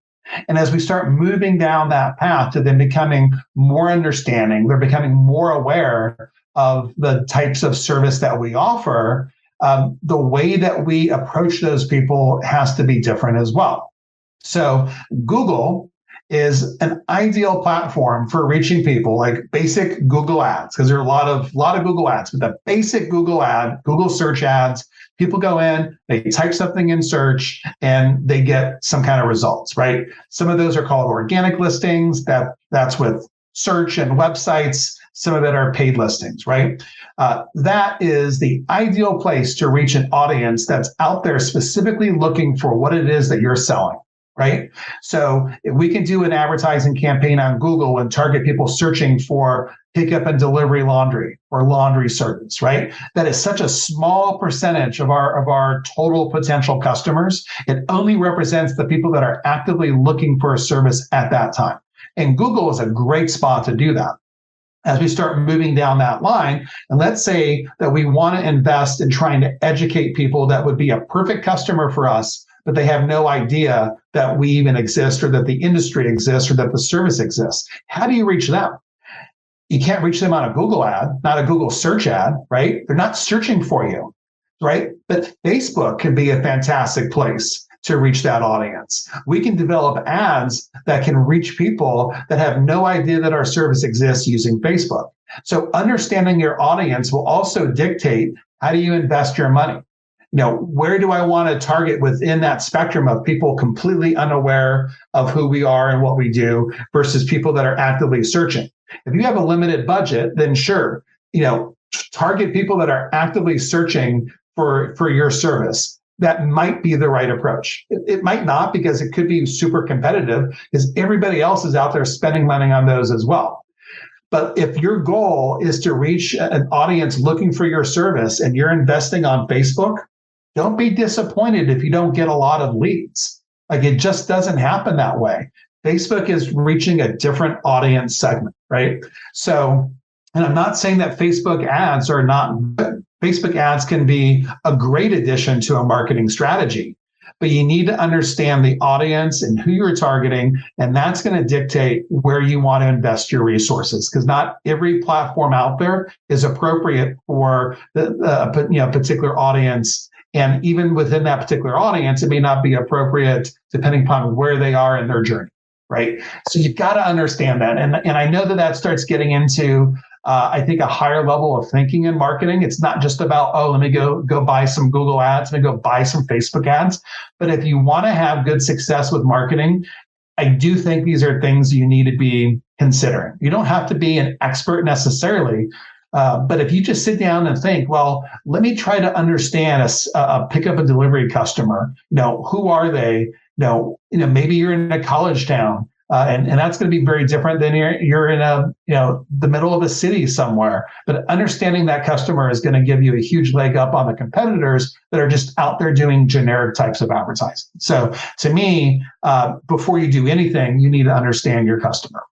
And as we start moving down that path to them becoming more understanding, they're becoming more aware of the types of service that we offer, the way that we approach those people has to be different as well. So Google is an ideal platform for reaching people, like basic Google ads, because there are a lot of Google ads, but the basic Google ad, Google search ads, people go in, they type something in search, and they get some kind of results, right? Some of those are called organic listings. That's with search and websites. Some of it are paid listings, right? That is the ideal place to reach an audience that's out there specifically looking for what it is that you're selling. Right? So if we can do an advertising campaign on Google and target people searching for pickup and delivery laundry or laundry service, right? That is such a small percentage of our total potential customers. It only represents the people that are actively looking for a service at that time. And Google is a great spot to do that. As we start moving down that line, and let's say that we want to invest in trying to educate people that would be a perfect customer for us, but they have no idea that we even exist, or that the industry exists, or that the service exists. How do you reach them? You can't reach them on a Google ad, not a Google search ad, right? They're not searching for you, right? But Facebook can be a fantastic place to reach that audience. We can develop ads that can reach people that have no idea that our service exists using Facebook. So understanding your audience will also dictate, how do you invest your money? Where do I want to target within that spectrum of people completely unaware of who we are and what we do versus people that are actively searching? If you have a limited budget, then sure, target people that are actively searching for your service. That might be the right approach. It might not, because it could be super competitive, because everybody else is out there spending money on those as well. But if your goal is to reach an audience looking for your service and you're investing on Facebook, don't be disappointed if you don't get a lot of leads. Like, it just doesn't happen that way. Facebook is reaching a different audience segment, right? So, and I'm not saying that Facebook ads are not good. Facebook ads can be a great addition to a marketing strategy, but you need to understand the audience and who you're targeting, and that's going to dictate where you want to invest your resources, because not every platform out there is appropriate for the particular audience. And even within that particular audience, it may not be appropriate depending upon where they are in their journey, right? So you've got to understand that. And I know that starts getting into I think a higher level of thinking in marketing. It's not just about, oh, let me go buy some Google ads, let me go buy some Facebook ads. But if you want to have good success with marketing, I do think these are things you need to be considering. You don't have to be an expert necessarily, but if you just sit down and think, well, let me try to understand a pickup and delivery customer. Who are they? Maybe you're in a college town. And that's going to be very different than you're in the middle of a city somewhere. But understanding that customer is going to give you a huge leg up on the competitors that are just out there doing generic types of advertising. So to me, before you do anything, you need to understand your customer.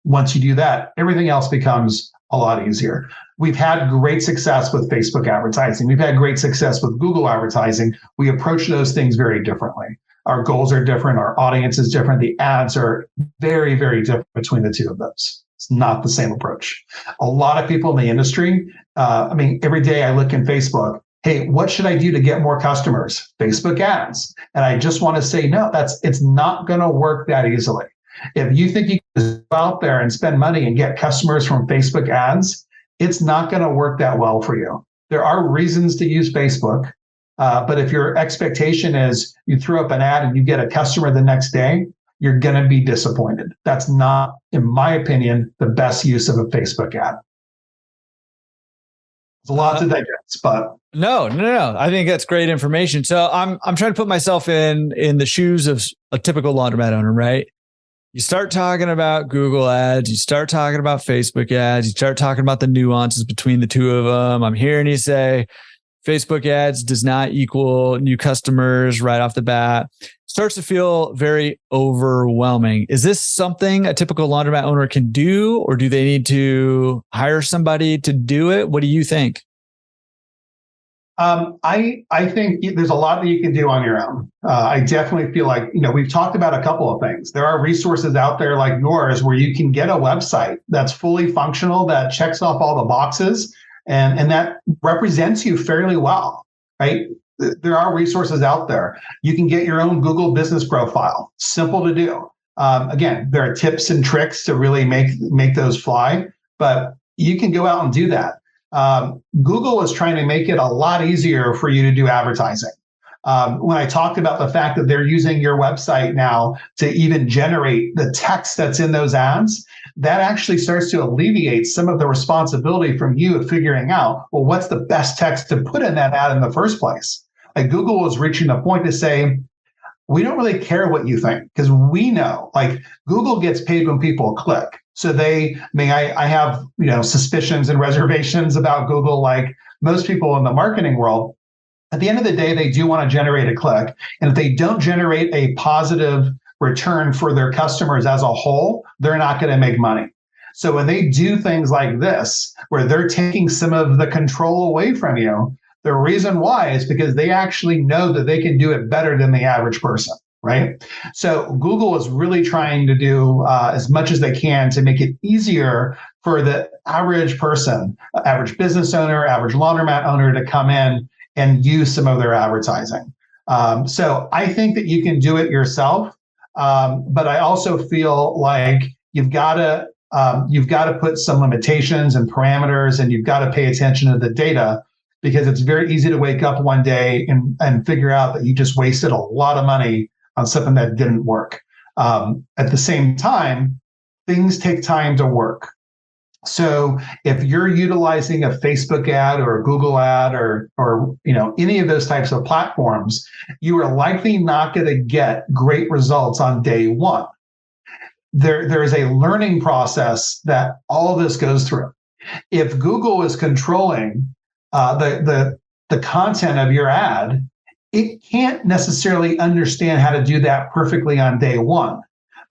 Once you do that, everything else becomes a lot easier. We've had great success with Facebook advertising. We've had great success with Google advertising. We approach those things very differently. Our goals are different. Our audience is different. The ads are very, very different between the two of those. It's not the same approach. A lot of people in the industry, every day I look in Facebook, hey, what should I do to get more customers? Facebook ads. And I just want to say, no, it's not going to work that easily. If you think you can go out there and spend money and get customers from Facebook ads, it's not going to work that well for you. There are reasons to use Facebook. But if your expectation is you throw up an ad and you get a customer the next day, you're going to be disappointed. That's not, in my opinion, the best use of a Facebook ad. There's a lot to digest, but no. I think that's great information. So I'm trying to put myself in the shoes of a typical laundromat owner, right? You start talking about Google ads, you start talking about Facebook ads, you start talking about the nuances between the two of them. I'm hearing you say Facebook ads does not equal new customers right off the bat. Starts to feel very overwhelming. Is this something a typical laundromat owner can do, or do they need to hire somebody to do it? What do you think? I think there's a lot that you can do on your own. I definitely feel like, we've talked about a couple of things. There are resources out there like yours where you can get a website that's fully functional, that checks off all the boxes, and that represents you fairly well, right? There are resources out there. You can get your own Google business profile. Simple to do. Again, there are tips and tricks to really make those fly, but you can go out and do that. Google is trying to make it a lot easier for you to do advertising. When I talked about the fact that they're using your website now to even generate the text that's in those ads, that actually starts to alleviate some of the responsibility from you of figuring out, well, what's the best text to put in that ad in the first place? Like Google is reaching a point to say, we don't really care what you think, because we know, like, Google gets paid when people click. So I have, suspicions and reservations about Google, like most people in the marketing world. At the end of the day, they do want to generate a click. And if they don't generate a positive return for their customers as a whole, they're not going to make money. So when they do things like this, where they're taking some of the control away from you, the reason why is because they actually know that they can do it better than the average person, right? So Google is really trying to do as much as they can to make it easier for the average person, average business owner, average laundromat owner to come in and use some of their advertising. So I think that you can do it yourself, but I also feel like you've got to put some limitations and parameters, and you've got to pay attention to the data, because it's very easy to wake up one day and figure out that you just wasted a lot of money on something that didn't work. At the same time, things take time to work. So if you're utilizing a Facebook ad or a Google ad or any of those types of platforms, you are likely not going to get great results on day one. There is a learning process that all this goes through. If Google is controlling the content of your ad, it can't necessarily understand how to do that perfectly on day one.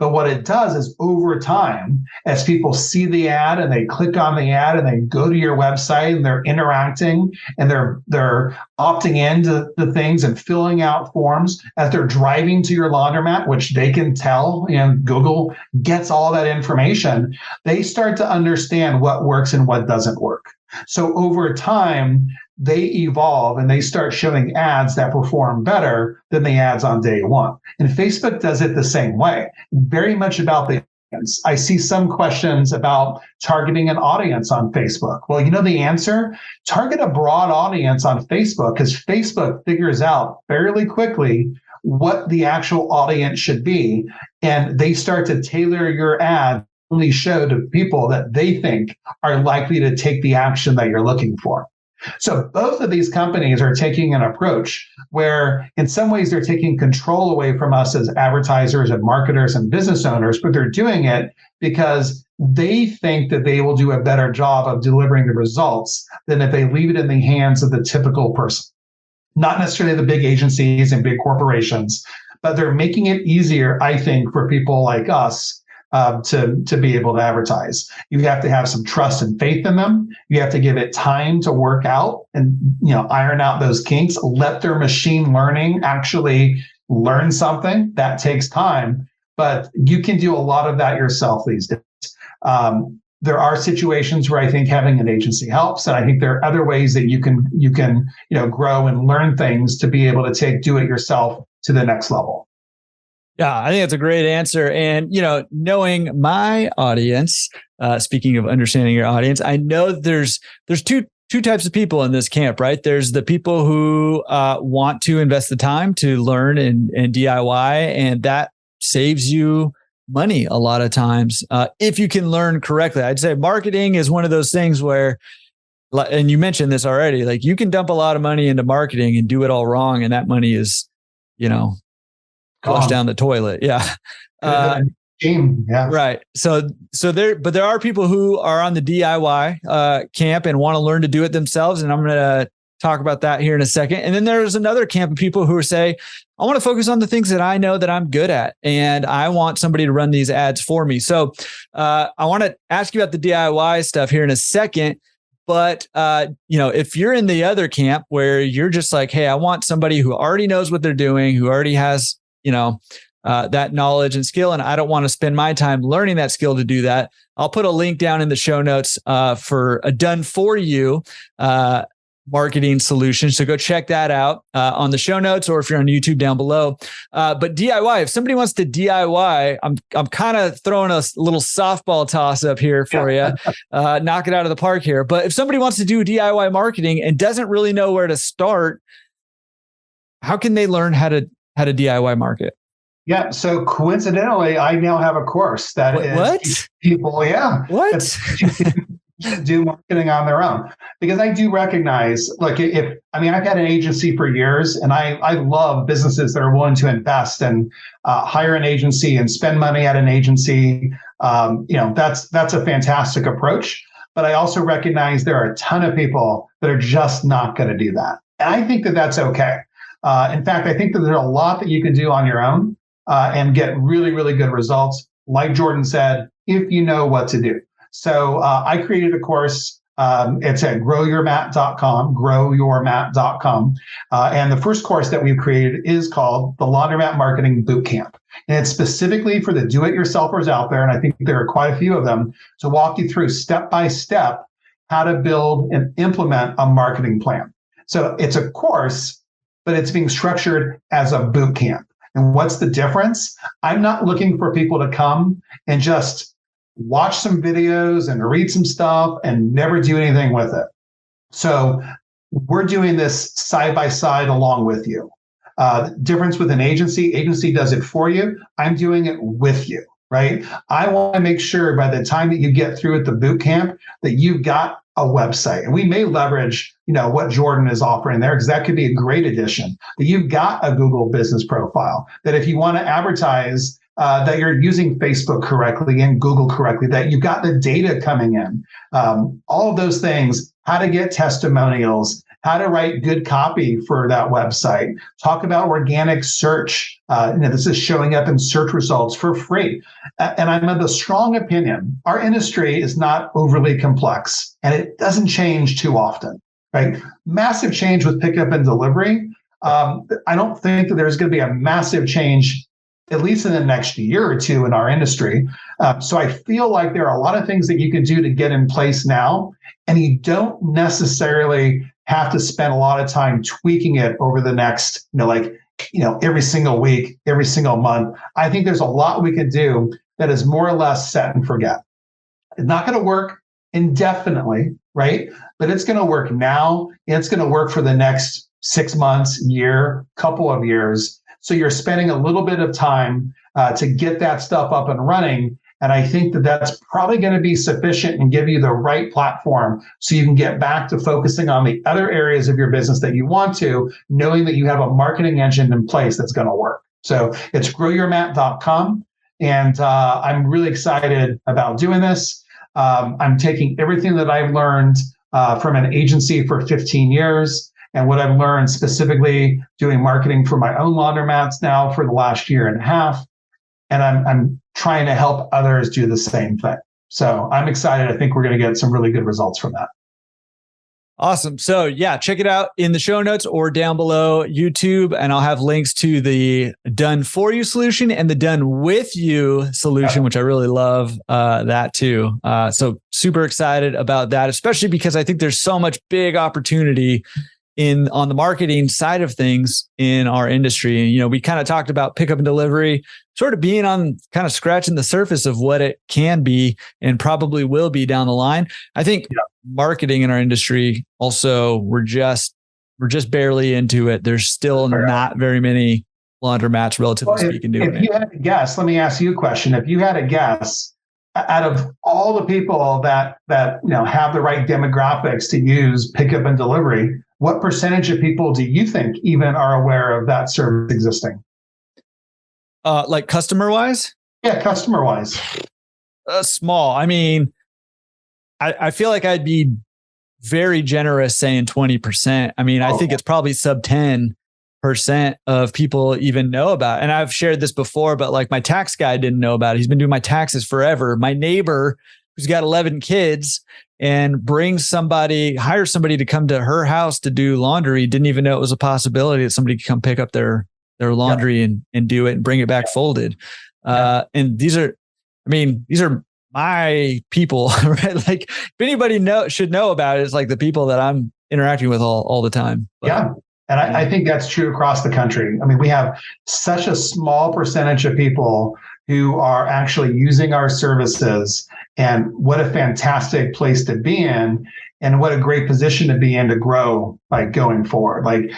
But what it does is over time, as people see the ad and they click on the ad and they go to your website and they're interacting and they're opting into the things and filling out forms as they're driving to your laundromat, which they can tell, and Google gets all that information, they start to understand what works and what doesn't work. So over time, they evolve and they start showing ads that perform better than the ads on day one. And Facebook does it the same way, very much about the audience. I see some questions about targeting an audience on Facebook. Well, you know the answer? Target a broad audience on Facebook, because Facebook figures out fairly quickly what the actual audience should be. And they start to tailor your ad only show to people that they think are likely to take the action that you're looking for. So both of these companies are taking an approach where in some ways they're taking control away from us as advertisers and marketers and business owners, but they're doing it because they think that they will do a better job of delivering the results than if they leave it in the hands of the typical person. Not necessarily the big agencies and big corporations, but they're making it easier, I think, for people like us to be able to advertise. You have to have some trust and faith in them. You have to give it time to work out and iron out those kinks. Let their machine learning actually learn something. That takes time, but you can do a lot of that yourself these days. There are situations where I think having an agency helps, and I think there are other ways that you can grow and learn things to be able to do it yourself to the next level. Yeah, I think that's a great answer. And, knowing my audience, speaking of understanding your audience, I know there's two types of people in this camp, right? There's the people who want to invest the time to learn and DIY, and that saves you money a lot of times if you can learn correctly. I'd say marketing is one of those things where, and you mentioned this already, like you can dump a lot of money into marketing and do it all wrong, and that money is, flush down the toilet. Yeah. Yeah. Right. So there are people who are on the DIY camp and want to learn to do it themselves. And I'm going to talk about that here in a second. And then there's another camp of people who say, I want to focus on the things that I know that I'm good at, and I want somebody to run these ads for me. So I want to ask you about the DIY stuff here in a second. But, if you're in the other camp where you're just like, hey, I want somebody who already knows what they're doing, who already has that knowledge and skill, and I don't want to spend my time learning that skill to do that. I'll put a link down in the show notes for a done for you marketing solution. So go check that out on the show notes, or if you're on YouTube down below. But DIY, if somebody wants to DIY, I'm kind of throwing a little softball toss up here for you, knock it out of the park here. But if somebody wants to do DIY marketing and doesn't really know where to start, how can they learn how to DIY market? Yeah. So coincidentally, I now have a course that is people. Yeah. What? Do marketing on their own, because I do recognize, like, I've had an agency for years, and I love businesses that are willing to invest and hire an agency and spend money at an agency. That's a fantastic approach. But I also recognize there are a ton of people that are just not going to do that. And I think that that's okay. In fact, I think that there's a lot that you can do on your own and get really, really good results. Like Jordan said, if you know what to do. So I created a course. It's at growyourmat.com. And the first course that we've created is called the Laundromat Marketing Bootcamp. And it's specifically for the do-it-yourselfers out there. And I think there are quite a few of them, to walk you through step by step how to build and implement a marketing plan. So it's a course, but it's being structured as a boot camp. And what's the difference? I'm not looking for people to come and just watch some videos and read some stuff and never do anything with it. So we're doing this side by side along with you. Difference with an agency does it for you. I'm doing it with you, right? I want to make sure by the time that you get through at the boot camp that you've got a website. And we may leverage, what Jordan is offering there, because that could be a great addition. That you've got a Google business profile, that if you want to advertise, that you're using Facebook correctly and Google correctly, that you've got the data coming in, all of those things, how to get testimonials, how to write good copy for that website, talk about organic search This is showing up in search results for free. And I'm of the strong opinion, our industry is not overly complex and it doesn't change too often, right? Massive change with pickup and delivery. I don't think that there's going to be a massive change, at least in the next year or two in our industry. So I feel like there are a lot of things that you can do to get in place now, and you don't necessarily have to spend a lot of time tweaking it over the next, every single week, every single month. I think there's a lot we can do that is more or less set and forget. It's not going to work indefinitely, right? But it's going to work now, and it's going to work for the next 6 months, year, couple of years. So you're spending a little bit of time to get that stuff up and running. And I think that that's probably going to be sufficient and give you the right platform so you can get back to focusing on the other areas of your business that you want to, knowing that you have a marketing engine in place that's going to work. So it's growyourmat.com. And I'm really excited about doing this. I'm taking everything that I've learned from an agency for 15 years. And what I've learned specifically doing marketing for my own laundromats now for the last year and a half. And I'm trying to help others do the same thing. So I'm excited. I think we're going to get some really good results from that. Awesome. So yeah, check it out in the show notes or down below YouTube. And I'll have links to the done for you solution and the done with you solution, which I really love that too. So super excited about that, especially because I think there's so much big opportunity on the marketing side of things in our industry. And, we kind of talked about pickup and delivery sort of being on kind of scratching the surface of what it can be and probably will be down the line. I think marketing in our industry also, we're just barely into it. There's still not very many laundromats, relatively speaking, doing it. If you had to guess, let me ask you a question. If you had to guess, out of all the people that have the right demographics to use pickup and delivery, what percentage of people do you think even are aware of that service existing? Like customer wise? Yeah, customer wise. Small. I mean, I feel like I'd be very generous saying 20%. I mean, I think it's probably sub 10% of people even know about it. And I've shared this before, but like my tax guy didn't know about it. He's been doing my taxes forever. My neighbor, who's got 11 kids and hires somebody to come to her house to do laundry, didn't even know it was a possibility that somebody could come pick up their laundry and do it and bring it back folded. And these are my people, right? Like if anybody should know about it, it's like the people that I'm interacting with all the time. But, and I think that's true across the country. I mean, we have such a small percentage of people who are actually using our services, and what a fantastic place to be in, and what a great position to be in to grow going forward. Like,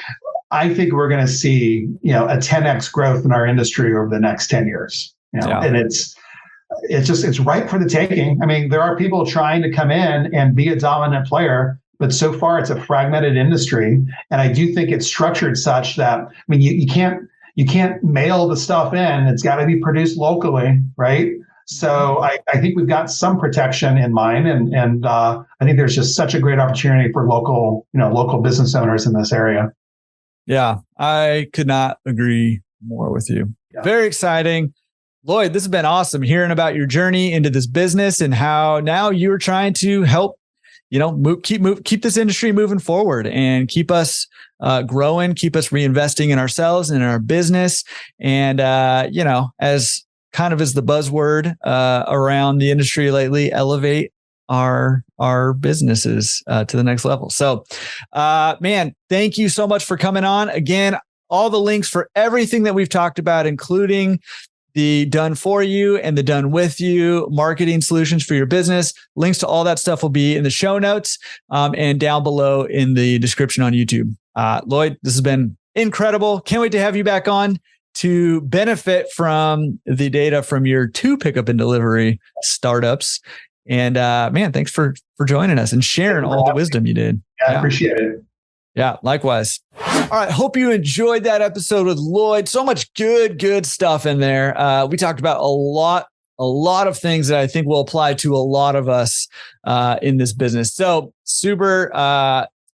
I think we're going to see, a 10x growth in our industry over the next 10 years. And it's ripe for the taking. I mean, there are people trying to come in and be a dominant player, but so far it's a fragmented industry. And I do think it's structured such that, you can't mail the stuff in. It's got to be produced locally, right? So I think we've got some protection in mind, and I think there's just such a great opportunity for local business owners in this area. Yeah, I could not agree more with you. Yeah. Very exciting. Lloyd, this has been awesome hearing about your journey into this business and how now you're trying to help, keep this industry moving forward and keep us growing, keep us reinvesting in ourselves and in our business. And, as kind of is the buzzword around the industry lately, elevate our businesses to the next level. So, man, thank you so much for coming on. Again, all the links for everything that we've talked about, including the done for you and the done with you marketing solutions for your business. Links to all that stuff will be in the show notes and down below in the description on YouTube. Lloyd, this has been incredible. Can't wait to have you back on to benefit from the data from your 2 pickup and delivery startups. And man, thanks for joining us and sharing all the wisdom you did. Yeah, I appreciate it. Yeah, likewise. All right. Hope you enjoyed that episode with Lloyd. So much good stuff in there. We talked about a lot of things that I think will apply to a lot of us in this business. So super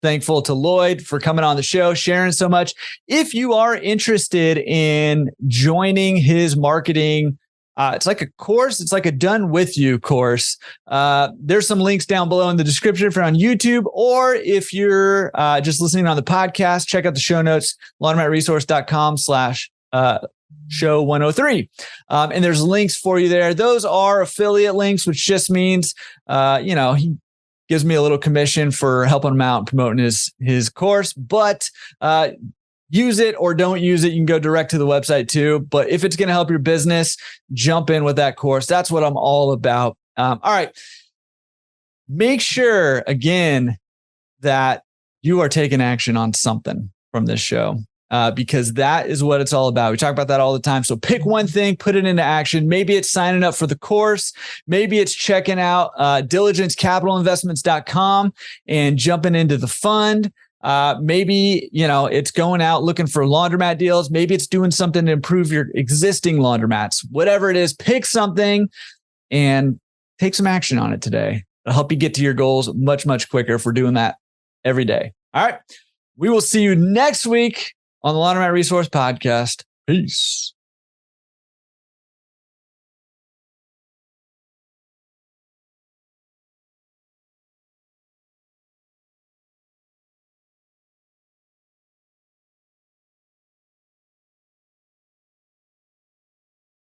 thankful to Lloyd for coming on the show, sharing so much. If you are interested in joining his marketing, it's like a course. It's like a done with you course. There's some links down below in the description if you're on YouTube, or if you're just listening on the podcast, check out the show notes, laundromatresource.com/show 103. And there's links for you there. Those are affiliate links, which just means, he gives me a little commission for helping him out and promoting his course, but, use it or don't use it. You can go direct to the website too. But if it's going to help your business, jump in with that course. That's what I'm all about. All right. Make sure, again, that you are taking action on something from this show, because that is what it's all about. We talk about that all the time. So pick one thing, put it into action. Maybe it's signing up for the course. Maybe it's checking out diligencecapitalinvestments.com and jumping into the fund. Maybe, it's going out looking for laundromat deals. Maybe it's doing something to improve your existing laundromats. Whatever it is, pick something and take some action on it today. It'll help you get to your goals much, much quicker if we're doing that every day. All right. We will see you next week on the Laundromat Resource Podcast. Peace.